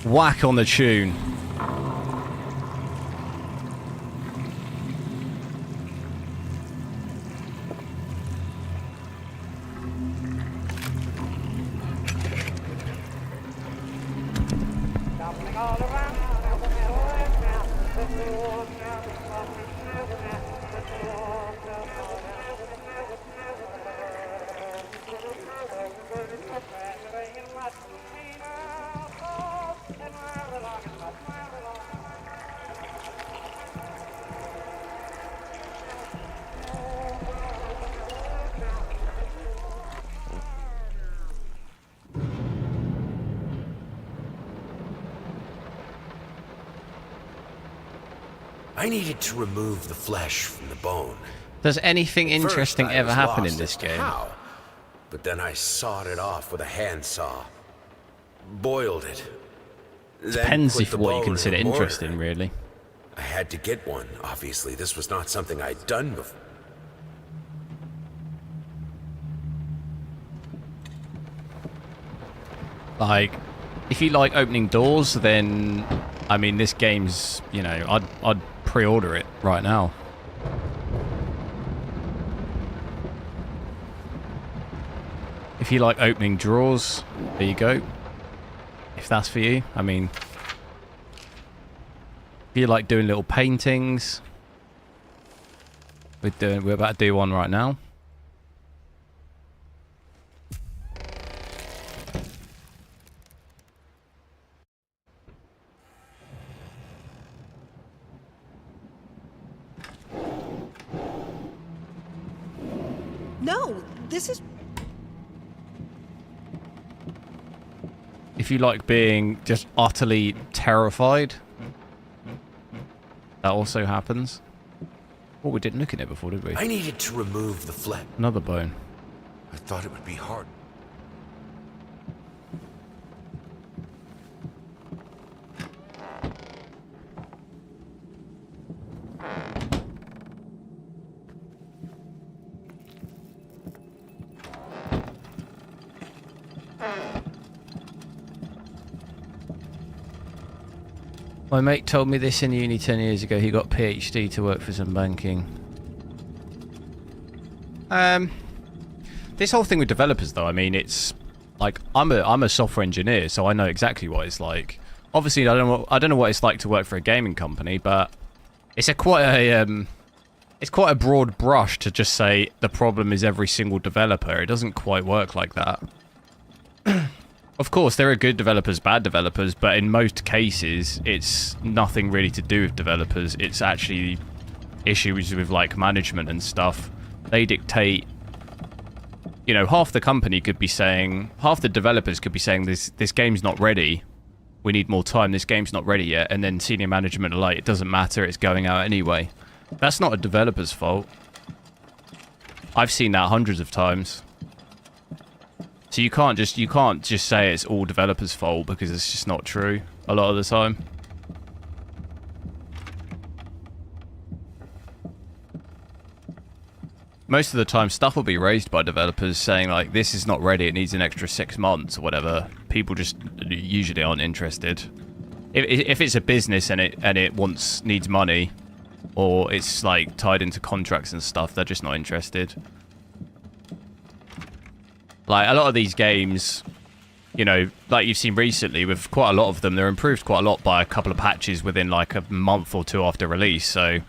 Whack on the tune. I needed to remove the flesh from the bone. Does anything interesting ever happen in this game? How? But then I sawed it off with a handsaw. Boiled it. Depends if what you consider interesting, really. I had to get one. Obviously, this was not something I'd done before. Like, if you like opening doors, then I mean, this game's, you know, I'd pre-order it right now. If you like opening drawers, there you go. If that's for you, I mean, if you like doing little paintings, we're about to do one right now. No, this is... If you like being just utterly terrified, that also happens. Oh, we didn't look at it before, did we? I needed to remove the flesh. Another bone. I thought it would be hard. My mate told me this in uni 10 years ago. He got PhD to work for some banking. This whole thing with developers, though, I mean, it's like I'm a software engineer, so I know exactly what it's like. Obviously, I don't know what it's like to work for a gaming company, but it's quite a broad brush to just say the problem is every single developer. It doesn't quite work like that. Of course, there are good developers, bad developers, but in most cases, it's nothing really to do with developers. It's actually issues with, like, management and stuff. They dictate, you know, half the company could be saying, half the developers could be saying, this game's not ready. We need more time. This game's not ready yet. And then senior management are like, it doesn't matter. It's going out anyway. That's not a developer's fault. I've seen that hundreds of times. So you can't just say it's all developers' fault, because it's just not true a lot of the time. Most of the time, stuff will be raised by developers saying, like, this is not ready, it needs an extra 6 months or whatever. People just usually aren't interested. If it's a business and it needs money, or it's like tied into contracts and stuff, they're just not interested. Like, a lot of these games, you know, like you've seen recently, with quite a lot of them, they're improved quite a lot by a couple of patches within like a month or two after release. So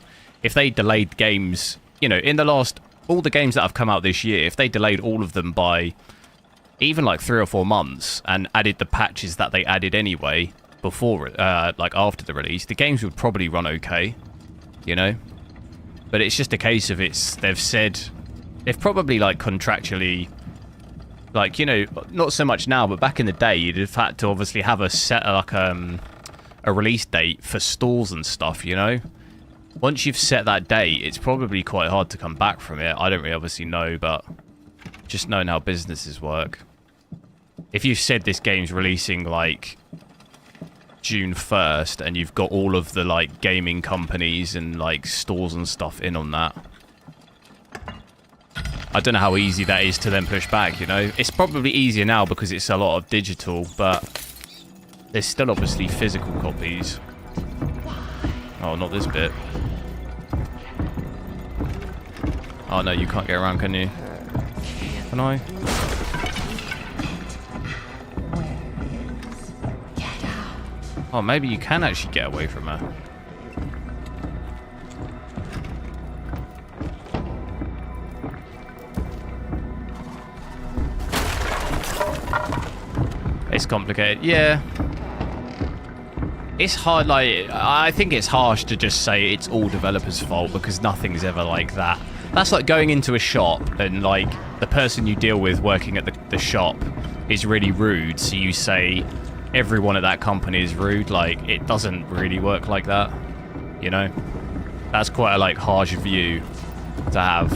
if they delayed games, you know, in the last, all the games that have come out this year, if they delayed all of them by even like 3 or 4 months and added the patches that they added anyway before, like after the release, the games would probably run okay, you know? But it's just a case of they've probably like contractually, like, you know, not so much now, but back in the day, you'd have had to obviously have a set, like, a release date for stores and stuff, you know? Once you've set that date, it's probably quite hard to come back from it. I don't really obviously know, but just knowing how businesses work. If you've said this game's releasing, like, June 1st, and you've got all of the, like, gaming companies and, like, stores and stuff in on that, I don't know how easy that is to then push back, you know? It's probably easier now because it's a lot of digital, but there's still obviously physical copies. Oh, not this bit. Oh, no, you can't get around, can you? Can I? Oh, maybe you can actually get away from her. It's complicated. Yeah. It's hard, like, I think it's harsh to just say it's all developers' fault, because nothing's ever like that. That's like going into a shop and, like, the person you deal with working at the shop is really rude, so you say everyone at that company is rude. Like, it doesn't really work like that, you know? That's quite a, like, harsh view to have.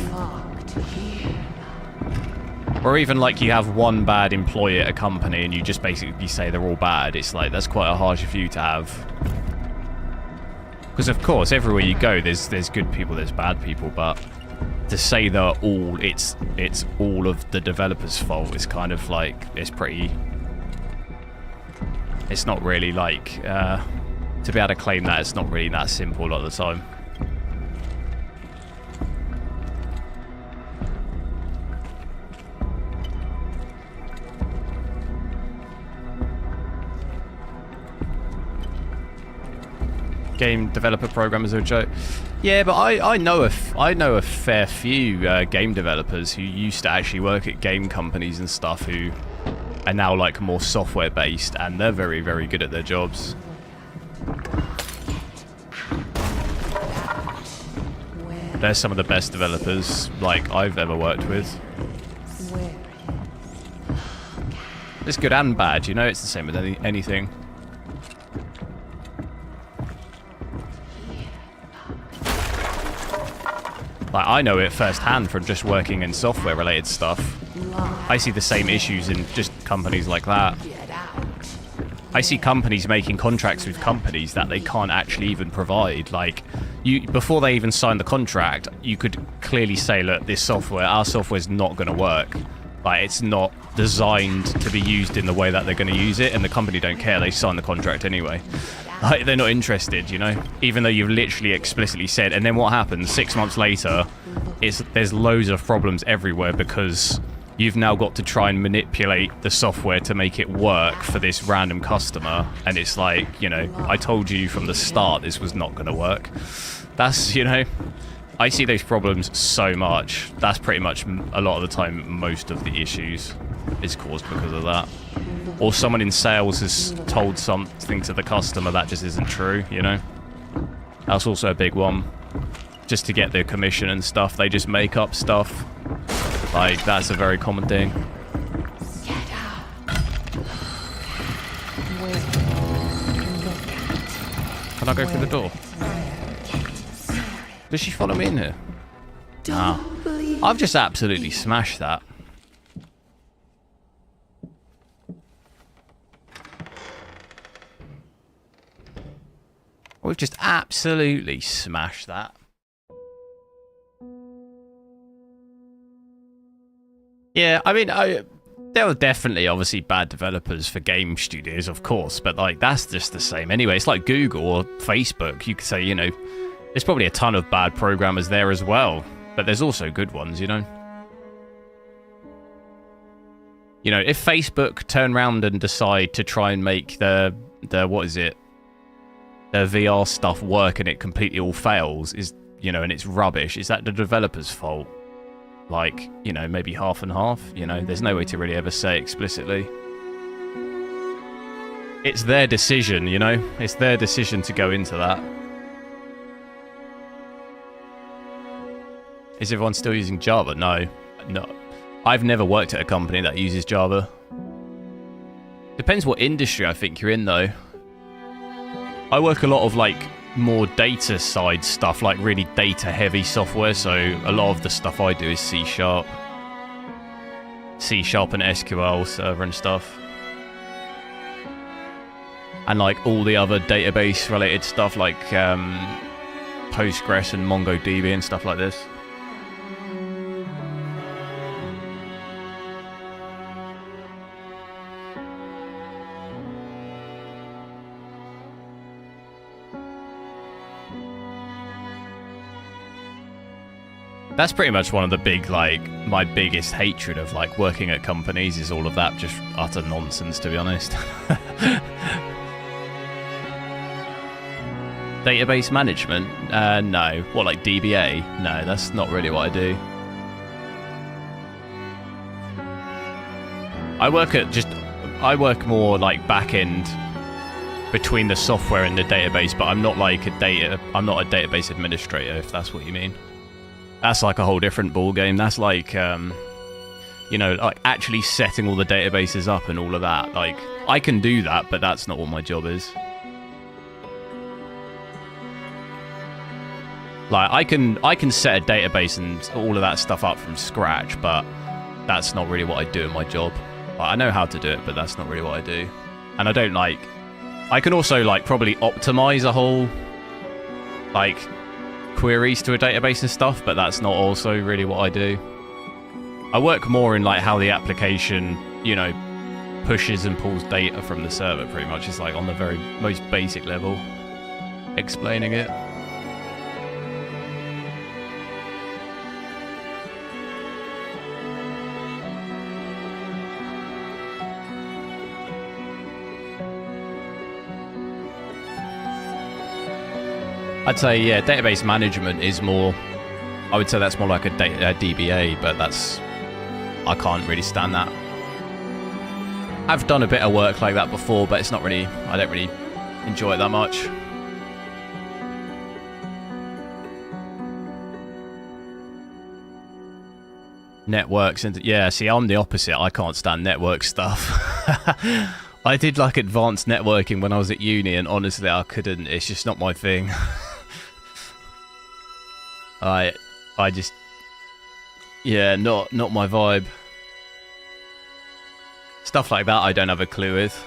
Or even like you have one bad employee at a company and you just basically say they're all bad. It's like, that's quite a harsh view to have. Because of course, everywhere you go, there's good people, there's bad people, but to say that it's all of the developer's fault is kind of like, it's not really like, to be able to claim that, it's not really that simple a lot of the time. Game developer programmers are a joke. Yeah, but I know a fair few game developers who used to actually work at game companies and stuff who are now like more software based, and they're very, very good at their jobs. They're some of the best developers like I've ever worked with. It's good and bad, you know. It's the same with anything. Like, I know it firsthand from just working in software-related stuff. I see the same issues in just companies like that. I see companies making contracts with companies that they can't actually even provide. Like, before they even sign the contract, you could clearly say, look, our software's not going to work. Like, it's not designed to be used in the way that they're going to use it, and the company don't care. They sign the contract anyway. Like, they're not interested, you know? Even though you've literally explicitly said, and then what happens 6 months later is there's loads of problems everywhere because you've now got to try and manipulate the software to make it work for this random customer. And it's like, you know, I told you from the start this was not going to work. That's, you know, I see those problems so much. That's pretty much a lot of the time, most of the issues is caused because of that. Or someone in sales has told something to the customer that just isn't true, you know? That's also a big one. Just to get their commission and stuff, they just make up stuff. Like, that's a very common thing. Can I go through the door? Does she follow me in here? Ah. I've just absolutely smashed that. We've just absolutely smashed that. Yeah, I mean, there are definitely obviously bad developers for game studios, of course, but like that's just the same anyway. It's like Google or Facebook. You could say, you know, there's probably a ton of bad programmers there as well, but there's also good ones, you know. You know, if Facebook turn around and decide to try and make the what is it? The VR stuff work and it completely all fails, is, you know, and it's rubbish, is that the developer's fault? Like, you know, maybe half and half, you know, there's no way to really ever say explicitly. It's their decision, you know, it's their decision to go into that. Is everyone still using Java? No. I've never worked at a company that uses Java. Depends what industry I think you're in though. I work a lot of like more data side stuff, like really data heavy software, so a lot of the stuff I do is C# and SQL Server and stuff. And like all the other database related stuff like Postgres and MongoDB and stuff like this. That's pretty much one of the big, like, my biggest hatred of, like, working at companies is all of that just utter nonsense, to be honest. Database management? No. What, like DBA? No, that's not really what I do. I work more, like, back-end between the software and the database, but I'm not, like, I'm not a database administrator, if that's what you mean. That's like a whole different ball game. That's like, you know, like actually setting all the databases up and all of that. Like, I can do that, but that's not what my job is. Like, I can set a database and all of that stuff up from scratch, but that's not really what I do in my job. Like, I know how to do it, but that's not really what I do. And I don't like... I can also, like, probably optimize a whole, like, queries to a database and stuff, but that's not also really what I do. I work more in, like, how the application, you know, pushes and pulls data from the server, pretty much. It's, like, on the very most basic level, explaining it. I'd say, yeah, database management is more... I would say that's more like a DBA, but that's... I can't really stand that. I've done a bit of work like that before, but it's not really... I don't really enjoy it that much. Networks and... Yeah, see, I'm the opposite. I can't stand network stuff. I did, like, advanced networking when I was at uni, and honestly, I couldn't. It's just not my thing. I just... Yeah, not my vibe. Stuff like that I don't have a clue with.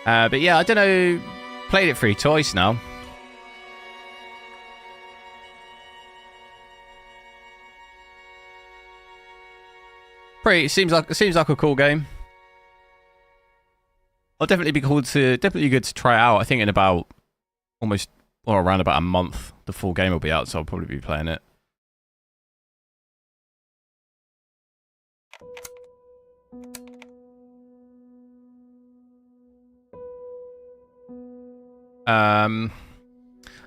But yeah, I don't know. Played it through twice now. It seems like a cool game. I'll definitely be good to try it out. I think in about around about a month, the full game will be out, so I'll probably be playing it.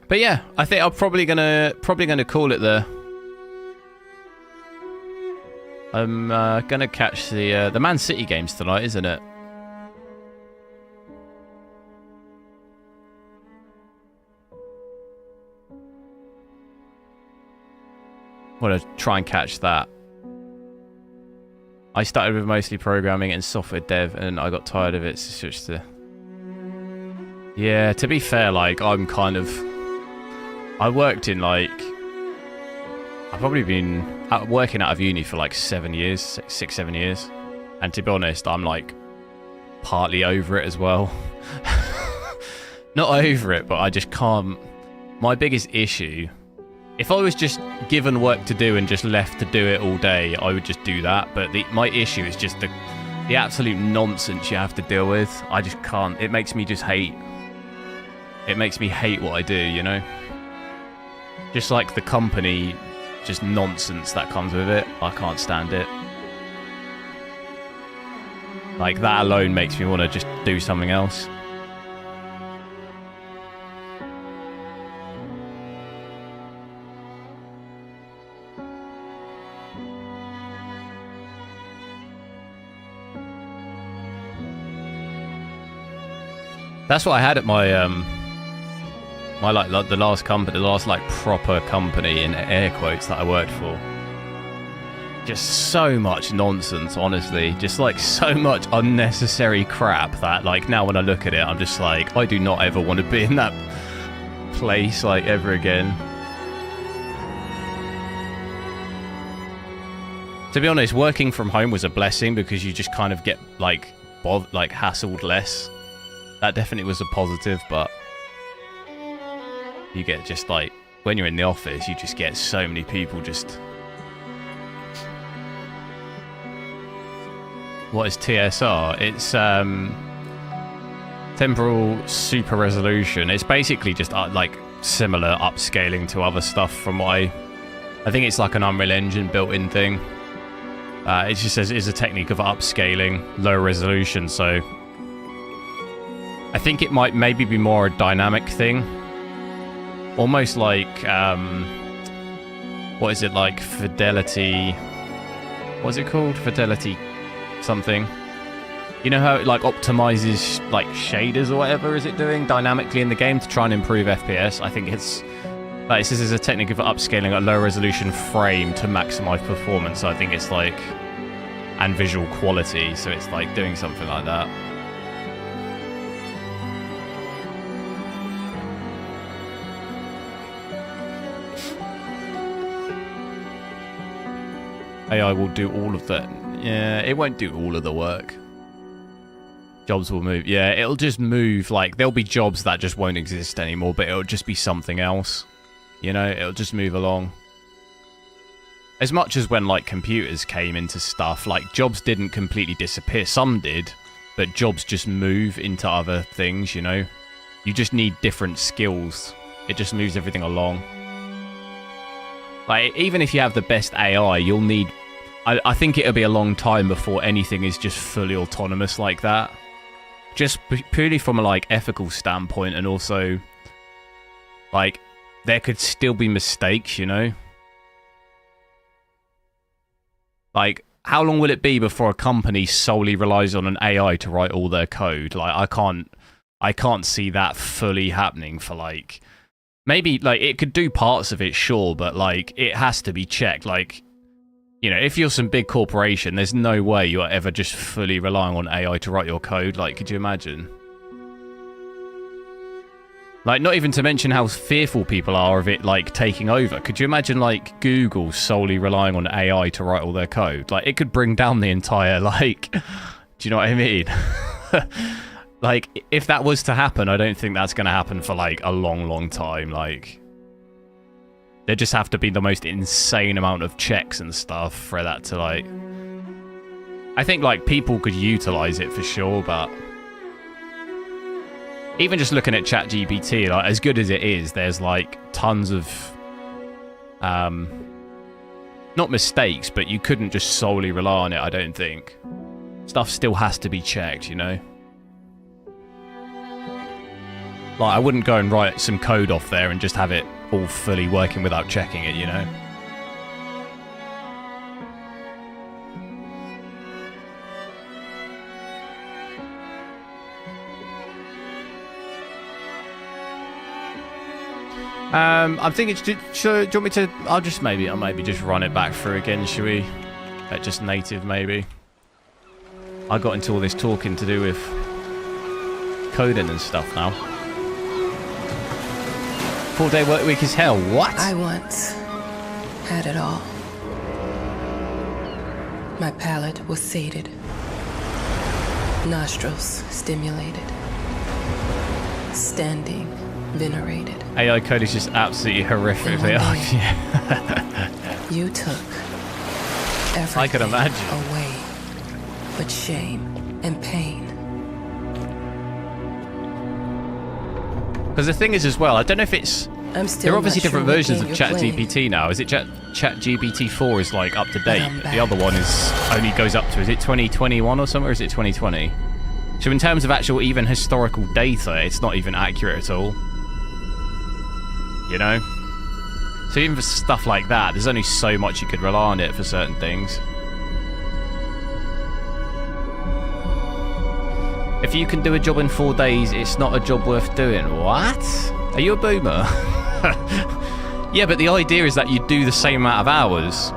But yeah, I think I'm probably gonna call it there. I'm gonna catch the Man City games tonight, isn't it? Want to try and catch that. I started with mostly programming and software dev, and I got tired of it, so switched to... Yeah, to be fair, like, I'm kind of... I worked in, like... I've probably been working out of uni for, like, 7 years, 6-7 years. And to be honest, I'm, like, partly over it as well. Not over it, but I just can't... My biggest issue... If I was just given work to do and just left to do it all day, I would just do that. But my issue is just the absolute nonsense you have to deal with. I just can't. It makes me just hate. It makes me hate what I do, you know? Just like the company, just nonsense that comes with it. I can't stand it. Like, that alone makes me want to just do something else. That's what I had at my the last company, the last like proper company in air quotes that I worked for. Just so much nonsense, honestly. Just like so much unnecessary crap that like now when I look at it, I'm just like, I do not ever want to be in that place like ever again. To be honest, working from home was a blessing because you just kind of get like hassled less. That definitely was a positive, but you get just like, when you're in the office, you just get so many people just... What is TSR? It's temporal super resolution. It's basically just like similar upscaling to other stuff from what I think it's like an Unreal Engine built-in thing. It just says it's a technique of upscaling low resolution, so I think it might maybe be more a dynamic thing. Almost like, what is it, like fidelity... What's it called? Fidelity something. You know how it like optimizes like shaders or whatever is it doing dynamically in the game to try and improve FPS? I think it's... Like, this is a technique of upscaling a low resolution frame to maximize performance. So I think it's like... And visual quality, so it's like doing something like that. AI will do all of that. Yeah, it won't do all of the work. Jobs will move. Yeah, it'll just move. Like, there'll be jobs that just won't exist anymore, but it'll just be something else. You know, it'll just move along. As much as when, like, computers came into stuff, like, jobs didn't completely disappear. Some did, but jobs just move into other things, you know? You just need different skills. It just moves everything along. Like, even if you have the best AI, you'll need... I think it'll be a long time before anything is just fully autonomous like that. Just purely from a, like, ethical standpoint, and also, like, there could still be mistakes, you know? Like, how long will it be before a company solely relies on an AI to write all their code? Like, I can't see that fully happening for, like... Maybe, like, it could do parts of it, sure, but, like, it has to be checked. Like, you know, if you're some big corporation, there's no way you're ever just fully relying on AI to write your code. Like, could you imagine? Like, not even to mention how fearful people are of it, like, taking over. Could you imagine, like, Google solely relying on AI to write all their code? Like, it could bring down the entire, like... Do you know what I mean? Like, if that was to happen, I don't think that's going to happen for, like, a long, long time. Like, there just have to be the most insane amount of checks and stuff for that to, like... I think, like, people could utilize it for sure, but... Even just looking at ChatGPT, like, as good as it is, there's, like, tons of... not mistakes, but you couldn't just solely rely on it, I don't think. Stuff still has to be checked, you know? Like, I wouldn't go and write some code off there and just have it all fully working without checking it, you know? I'm thinking, do you want me to... I'll maybe just run it back through again, shall we? At just native, maybe. I got into all this talking to do with coding and stuff now. 4-day work week is hell. What? I once had it all. My palate was sated. Nostrils stimulated. Standing venerated. AI code is just absolutely horrifically You took everything I could imagine. away but shame and pain. Because the thing is as well, I don't know if it's... There are obviously different versions of ChatGPT now. Is it ChatGPT 4 is like up to date? The other one is only goes up to, is it 2021 or something, or is it 2020? So in terms of actual even historical data, it's not even accurate at all. You know? So even for stuff like that, there's only so much you could rely on it for certain things. If you can do a job in 4 days, it's not a job worth doing. What? Are you a boomer? Yeah, but the idea is that you do the same amount of hours.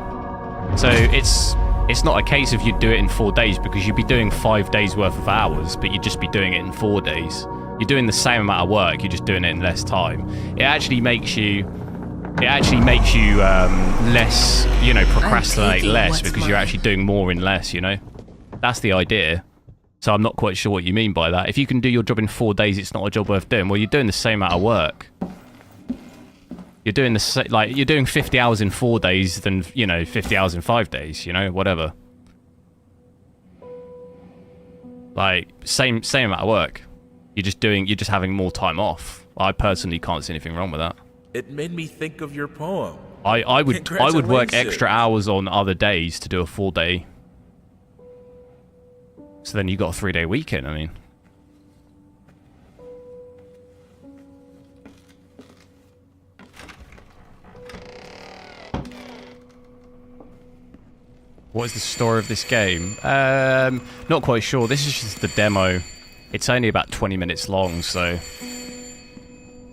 So it's not a case of you'd do it in 4 days, because you'd be doing 5 days worth of hours, but you'd just be doing it in 4 days. You're doing the same amount of work, you're just doing it in less time. It actually makes you less, you know, procrastinate less, because you're actually doing more in less, you know? That's the idea. So I'm not quite sure what you mean by that. If you can do your job in 4 days, it's not a job worth doing. Well, you're doing the same amount of work. You're doing you're doing 50 hours in 4 days than, you know, 50 hours in 5 days, you know, whatever. Like, same amount of work. You're just having more time off. I personally can't see anything wrong with that. It made me think of your poem. I would work extra hours on other days to do a 4 day. So then you got a 3 day weekend, I mean. What is the story of this game? Not quite sure. This is just the demo. It's only about 20 minutes long, so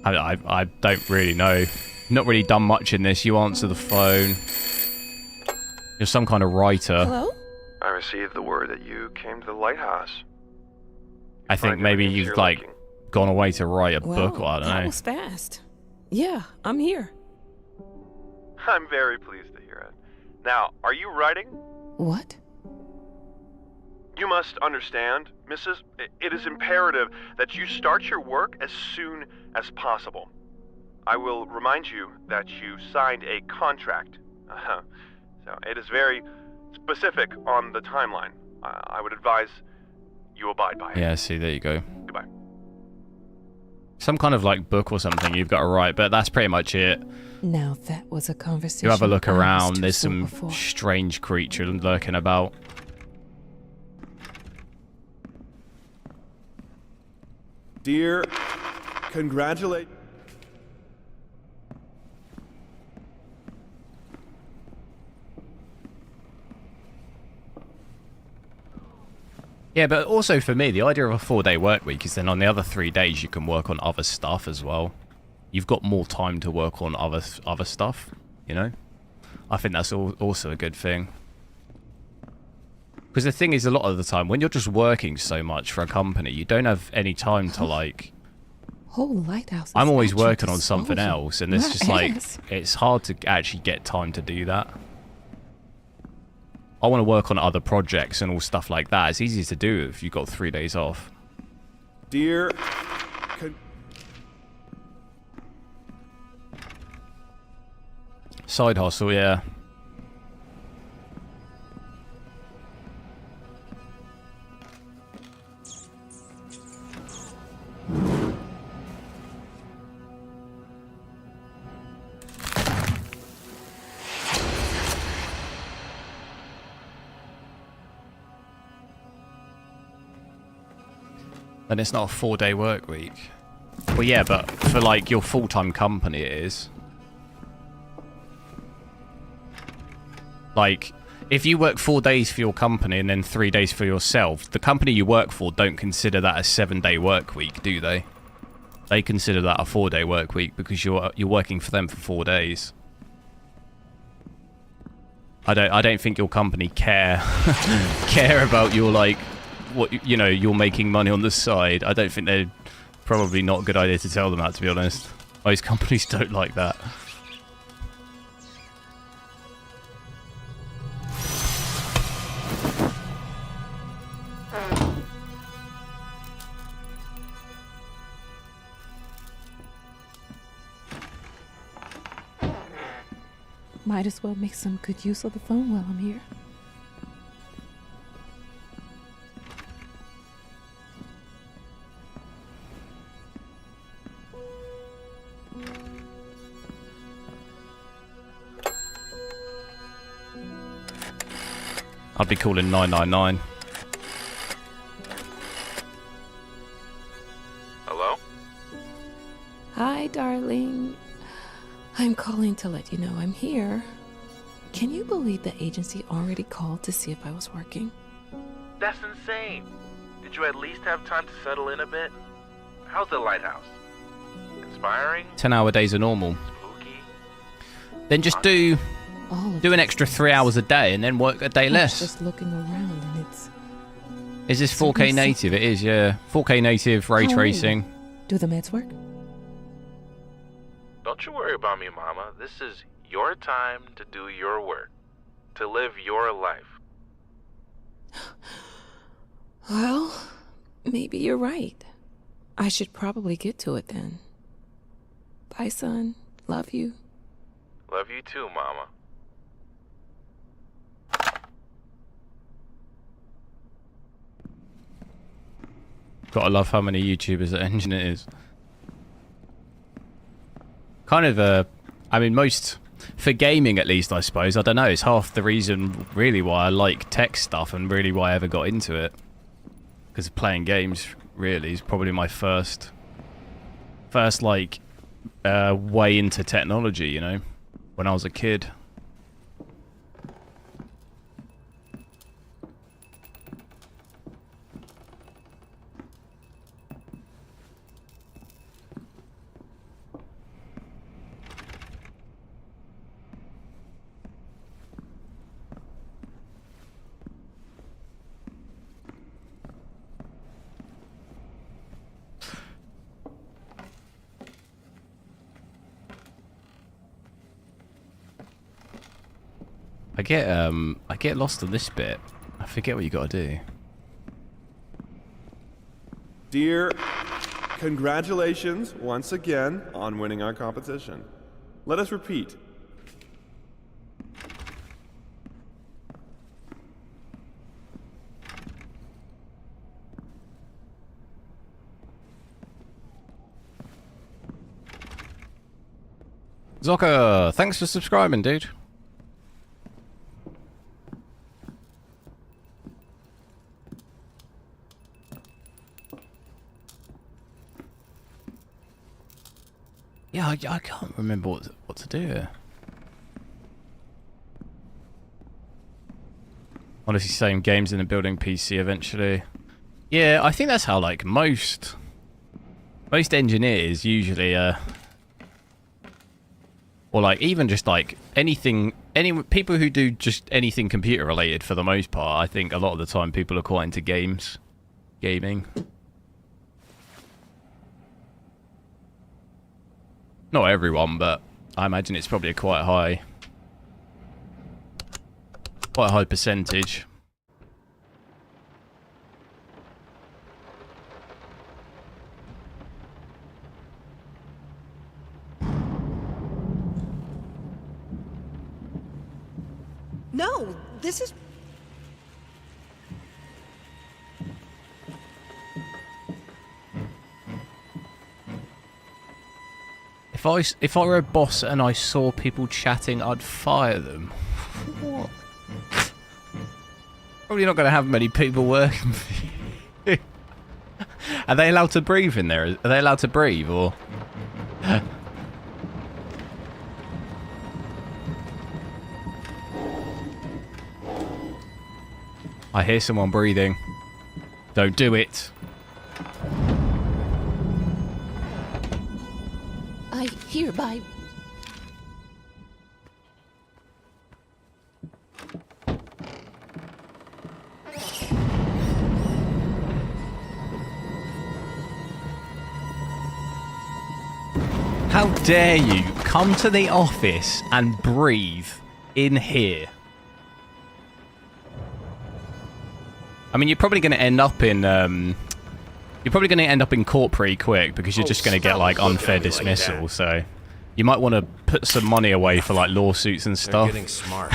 I don't really know. Not really done much in this. You answer the phone. You're some kind of writer. Hello? I received the word that you came to the lighthouse. I think maybe you've, like, gone away to write a book, or I don't know. That was fast. Yeah, I'm here. I'm very pleased to hear it. Now, are you writing? What? You must understand, Mrs. It is imperative that you start your work as soon as possible. I will remind you that you signed a contract. So it is very specific on the timeline. I would advise you abide by it. Yeah, see, there you go. Goodbye. Some kind of like book or something you've got to write, but that's pretty much it. Now that was a conversation. You have a look I was around, too there's full some before. strange creature lurking about. Dear, congratulate. Yeah, but also for me, the idea of a 4-day work week is then on the other 3 days you can work on other stuff as well. You've got more time to work on other stuff, you know? I think that's also a good thing. Because the thing is, a lot of the time, when you're just working so much for a company, you don't have any time to, like... Whole lighthouse. I'm always working on something else, and it's just like... Yes. It's hard to actually get time to do that. I want to work on other projects and all stuff like that. It's easier to do if you've got 3 days off. Dear, Side hustle, yeah. Then it's not a 4-day work week. Well, yeah, but for like your full-time company it is. Like, if you work 4 days for your company and then 3 days for yourself, the company you work for don't consider that a 7-day work week, do they? They consider that a 4-day work week because you're working for them for 4 days. I don't think your company care about your, like, what, you know, you're making money on the side. I don't think they're probably not a good idea to tell them that, to be honest. Most companies don't like that. Might as well make some good use of the phone while I'm here. I'd be calling 999. Hello? Hi, darling. I'm calling to let you know I'm here. Can you believe the agency already called to see if I was working? That's insane. Did you at least have time to settle in a bit? How's the lighthouse? Inspiring? 10-hour days are normal. Spooky? Then just do an extra 3 hours a day and then work a day I was less. just looking around and it's... Is this 4K native? It is, yeah. 4K native, ray How are tracing. you? Do the meds work? Don't you worry about me, Mama. This is your time to do your work. To live your life. Well, maybe you're right. I should probably get to it then. Bye, son. Love you. Love you too, Mama. Gotta love how many YouTubers that engine it is. Kind of I mean, most, for gaming at least, I suppose, I don't know, it's half the reason really why I like tech stuff and really why I ever got into it. Because playing games, really, is probably my first like, way into technology, you know, when I was a kid. I get lost on this bit. I forget what you gotta do. Dear, congratulations once again on winning our competition. Let us repeat. Zoka, thanks for subscribing, dude. Yeah, I can't remember what to do here. Honestly, same games in the building PC eventually. Yeah, I think that's how like most engineers usually or like even just like anything, people who do just anything computer related for the most part, I think a lot of the time people are quite into gaming. Not everyone, but I imagine it's probably a quite high percentage. No, this is... If I were a boss and I saw people chatting, I'd fire them. What? Probably not going to have many people working for you. Are they allowed to breathe in there? Are they allowed to breathe, or...? I hear someone breathing. Don't do it. I hereby... How dare you come to the office and breathe in here? I mean, you're probably going to end up in court pretty quick because you're just going to get like unfair dismissal. So you might want to put some money away for like lawsuits and stuff. They're getting smart.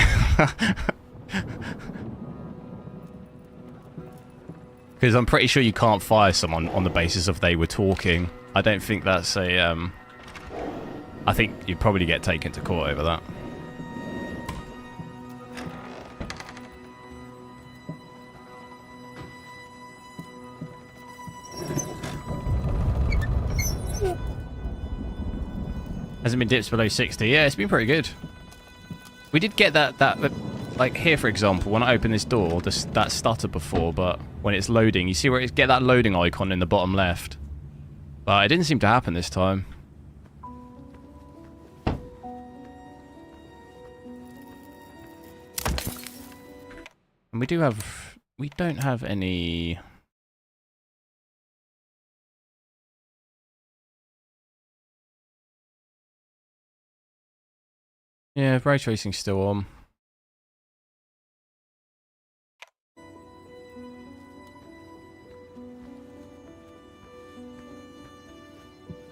Because I'm pretty sure you can't fire someone on the basis of they were talking. I don't think that's a. I think you'd probably get taken to court over that. Hasn't been dipped below 60. Yeah, it's been pretty good. We did get that like here, for example, when I open this door, that stutter before, but when it's loading, you see where it get that loading icon in the bottom left. But it didn't seem to happen this time. And we don't have any... Yeah, ray tracing's still on.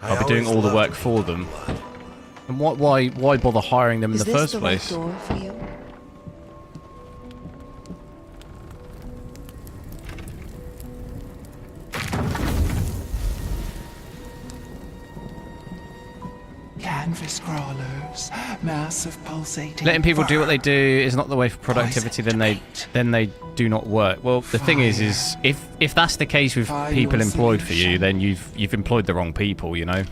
I'll be doing all the work for them. And why bother hiring them in the first place? Is this the right door for you? Canvas crawlers, massive pulsating. Letting people do what they do is not the way for productivity. Then they do not work. Well, the thing is if that's the case with people employed for you, then you've employed the wrong people. You know.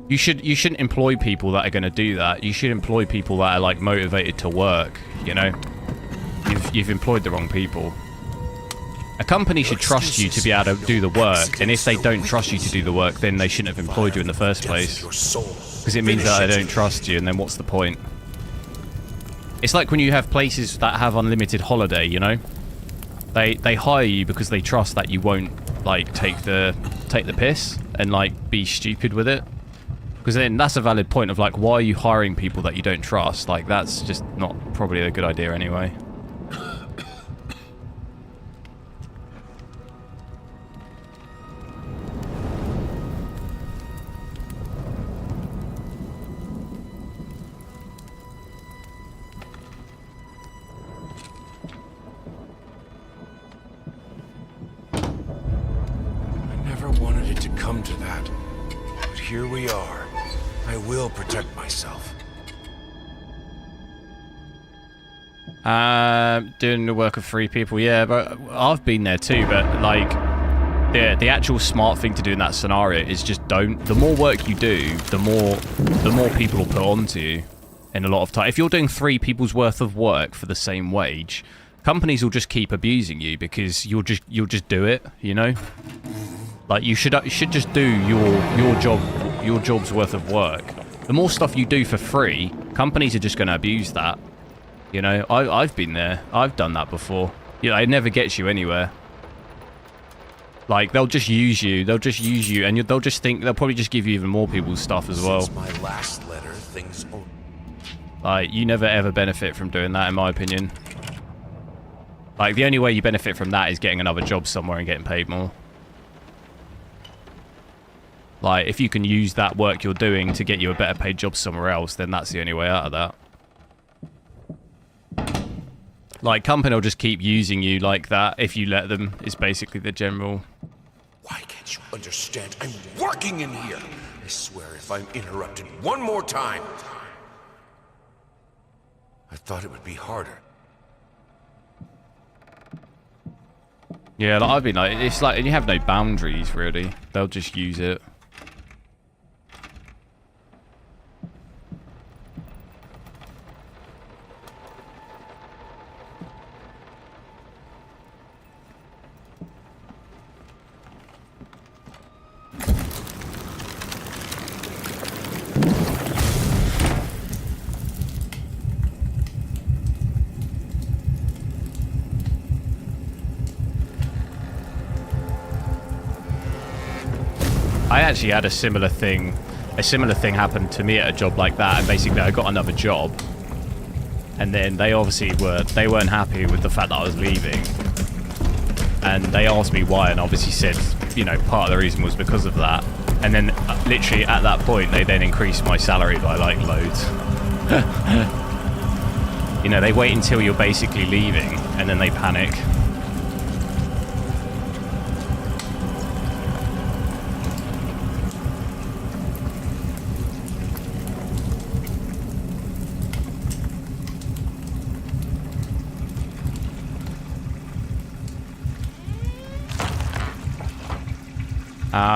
You shouldn't employ people that are going to do that. You should employ people that are like motivated to work. You know. You've employed the wrong people. A company should trust you to be able to do the work, and if they don't trust you to do the work, then they shouldn't have employed you in the first place. Because it means that they don't trust you, and then what's the point? It's like when you have places that have unlimited holiday, you know? They hire you because they trust that you won't like take the piss and like be stupid with it. Because then that's a valid point of like, why are you hiring people that you don't trust? Like, that's just not probably a good idea anyway. I never wanted it to come to that. But here we are. I will protect myself. Doing the work of 3 people, yeah, but I've been there too, but like the actual smart thing to do in that scenario is just don't. The more work you do, the more people will put onto you in a lot of time. If you're doing 3 people's worth of work for the same wage, companies will just keep abusing you because you'll just do it, you know? Like you should just do your job's worth of work. The more stuff you do for free, companies are just going to abuse that. You know, I've been there. I've done that before. You know, it never gets you anywhere. Like they'll just use you. They'll just use you, and they'll probably just give you even more people's stuff as well. Since my last letter, things. Like you never ever benefit from doing that, in my opinion. Like the only way you benefit from that is getting another job somewhere and getting paid more. Like, if you can use that work you're doing to get you a better paid job somewhere else, then that's the only way out of that. Like, company will just keep using you like that if you let them, is basically the general... Why can't you understand? I'm working in here! I swear if I'm interrupted one more time... I thought it would be harder. Yeah, like, I've been like, it's like, you have no boundaries, really. They'll just use it. I actually had a similar thing happened to me at a job like that, and basically I got another job, and then they weren't happy with the fact that I was leaving, and they asked me why, and obviously said, you know, part of the reason was because of that, and then literally at that point they then increased my salary by like loads. You know, they wait until you're basically leaving and then they panic.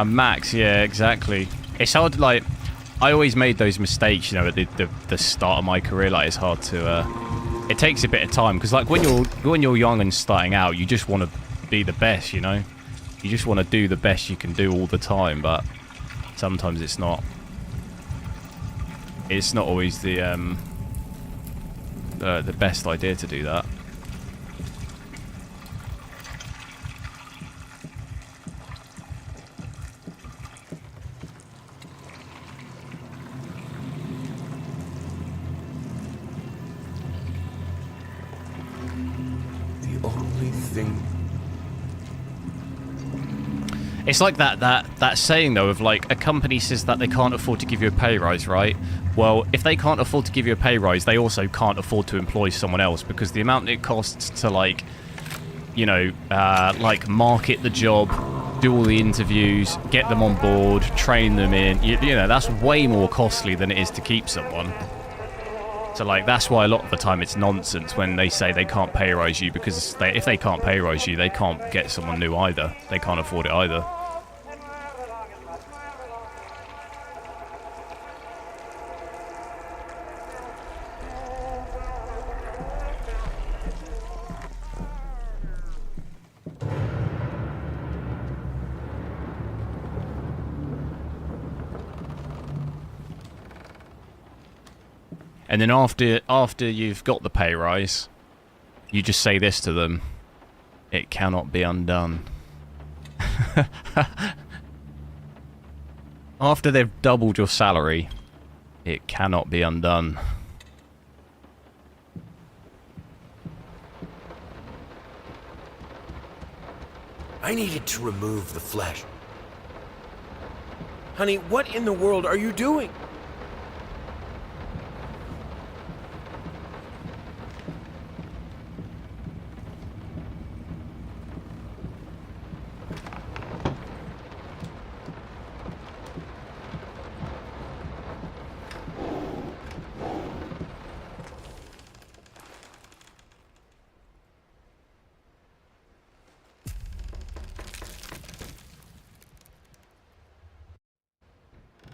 Max, yeah, exactly. It's hard, like, I always made those mistakes, you know, at the start of my career. Like, it's hard to, it takes a bit of time, because, like, when you're young and starting out, you just want to be the best, you know? You just want to do the best you can do all the time, but sometimes it's not. It's not always the best idea to do that. It's like that saying, though, of like a company says that they can't afford to give you a pay rise, right? Well, if they can't afford to give you a pay rise, they also can't afford to employ someone else, because the amount it costs to, like, you know, like market the job, do all the interviews, get them on board, train them in, you know, that's way more costly than it is to keep someone. So, like, that's why a lot of the time it's nonsense when they say they can't pay rise you, because if they can't pay rise you, they can't get someone new either. They can't afford it either. And then after you've got the pay rise, you just say this to them: it cannot be undone. After they've doubled your salary, it cannot be undone. I needed to remove the flesh. Honey, what in the world are you doing?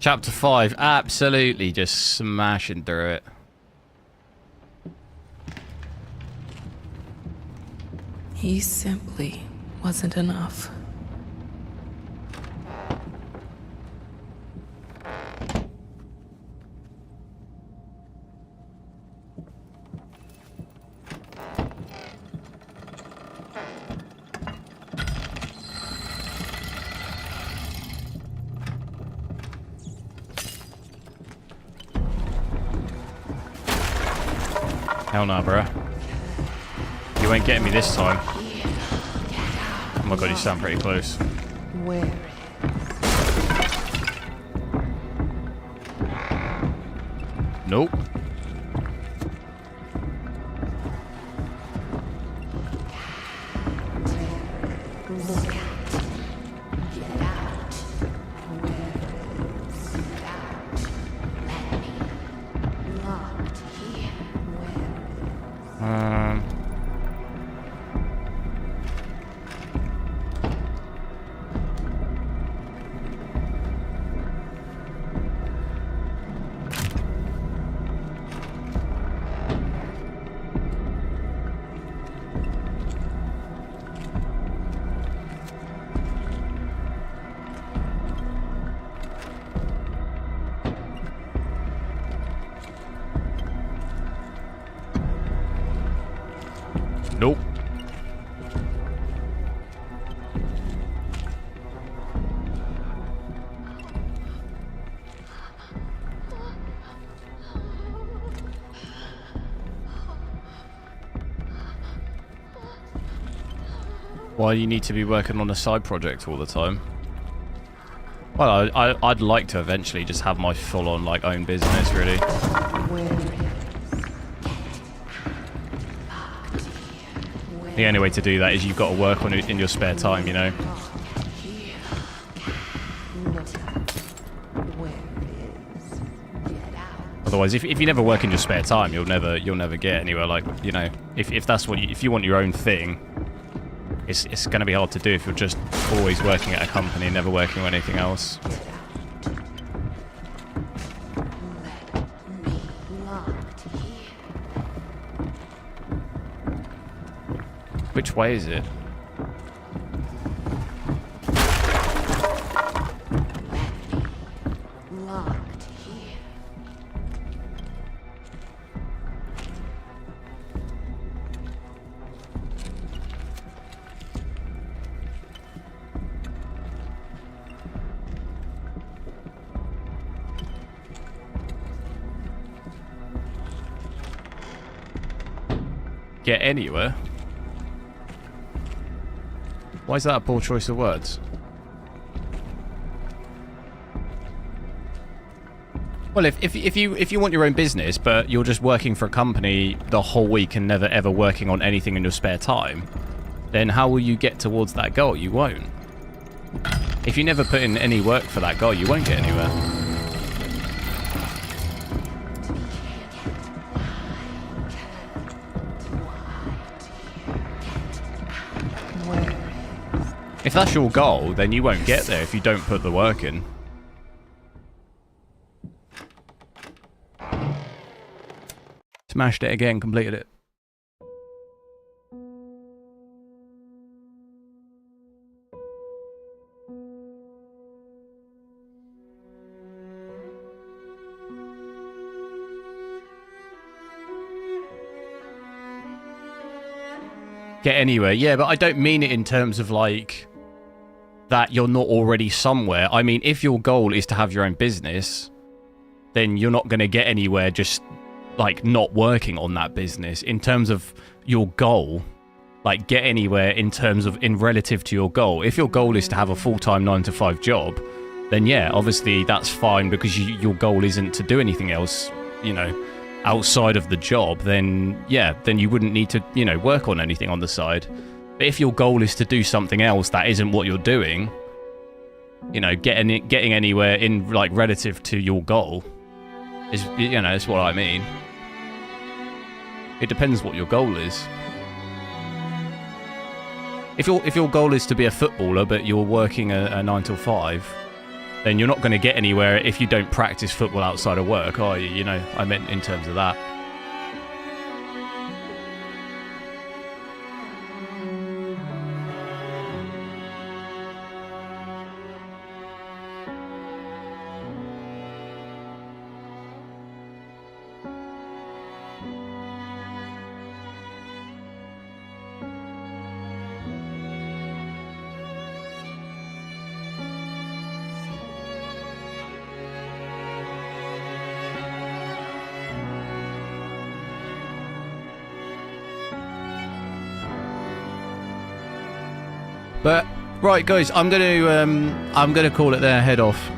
Chapter 5, absolutely just smashing through it. He simply wasn't enough. Hell no, bruh. You ain't getting me this time. Oh my god, you sound pretty close. Where? Nope. Nope. Why do you need to be working on a side project all the time? Well, I'd like to eventually just have my full-on like own business, really. The only way to do that is you've got to work on it in your spare time, you know. Otherwise, if you never work in your spare time, you'll never get anywhere. Like, you know, if that's what if you want your own thing, it's going to be hard to do if you're just always working at a company and never working on anything else. Which way is it? Get anywhere? Why is that a poor choice of words? Well, if you want your own business, but you're just working for a company the whole week and never ever working on anything in your spare time, then how will you get towards that goal? You won't. If you never put in any work for that goal, you won't get anywhere. If that's your goal, then you won't get there if you don't put the work in. Smashed it again, completed it. Get anywhere, yeah, but I don't mean it in terms of like that you're not already somewhere. I mean, if your goal is to have your own business, then you're not going to get anywhere just like not working on that business. In terms of your goal, like get anywhere in terms of in relative to your goal. If your goal is to have a full-time 9-to-5 job, then yeah, obviously that's fine because your goal isn't to do anything else, you know, outside of the job. Then yeah, then you wouldn't need to, you know, work on anything on the side. But if your goal is to do something else that isn't what you're doing, you know, getting anywhere in like relative to your goal is, you know, that's what I mean. It depends what your goal is. If your goal is to be a footballer but you're working a 9 till 5, then you're not going to get anywhere if you don't practice football outside of work, are you? You know, I meant in terms of that. But right, guys, I'm gonna call it there. Head off.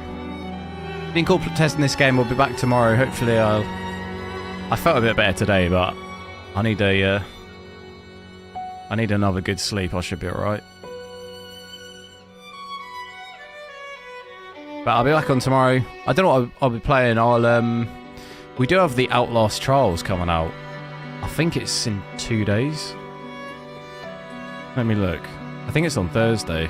Been cool testing this game. We'll be back tomorrow. Hopefully, I felt a bit better today, but I need another good sleep. I should be alright. But I'll be back on tomorrow. I don't know what I'll be playing. We do have the Outlast Trials coming out. I think it's in 2 days. Let me look. I think it's on Thursday.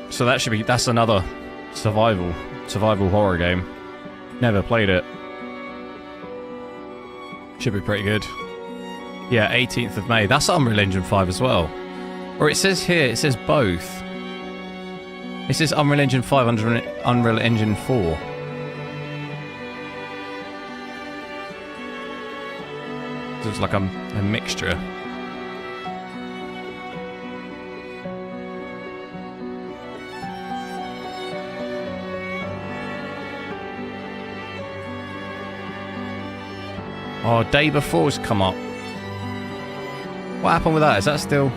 So that's another survival horror game. Never played it. Should be pretty good. Yeah, 18th of May. That's Unreal Engine 5 as well. Or it says here, it says both. It says Unreal Engine 5 under Unreal Engine 4. So it's like a mixture. Oh, Day Before's come up. What happened with that? Is that still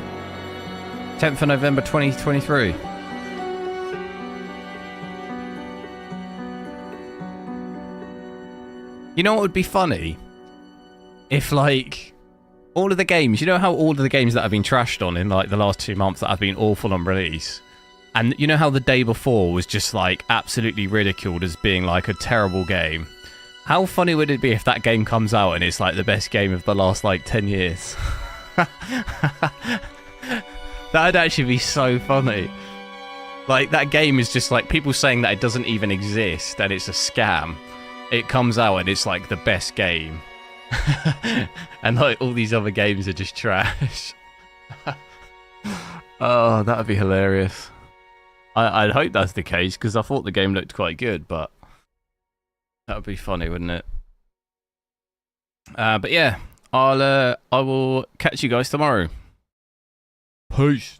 10th of November 2023? You know what would be funny? If, like, all of the games, you know how all of the games that have been trashed on in, like, the last 2 months that have been awful on release? And you know how The Day Before was just, like, absolutely ridiculed as being, like, a terrible game? How funny would it be if that game comes out and it's, like, the best game of the last, like, 10 years? That'd actually be so funny. Like, that game is just, like, people saying that it doesn't even exist and it's a scam. It comes out and it's, like, the best game. And like all these other games are just trash. Oh, that would be hilarious. I'd hope that's the case because I thought the game looked quite good, but that would be funny, wouldn't it? But yeah, I will catch you guys tomorrow. Peace.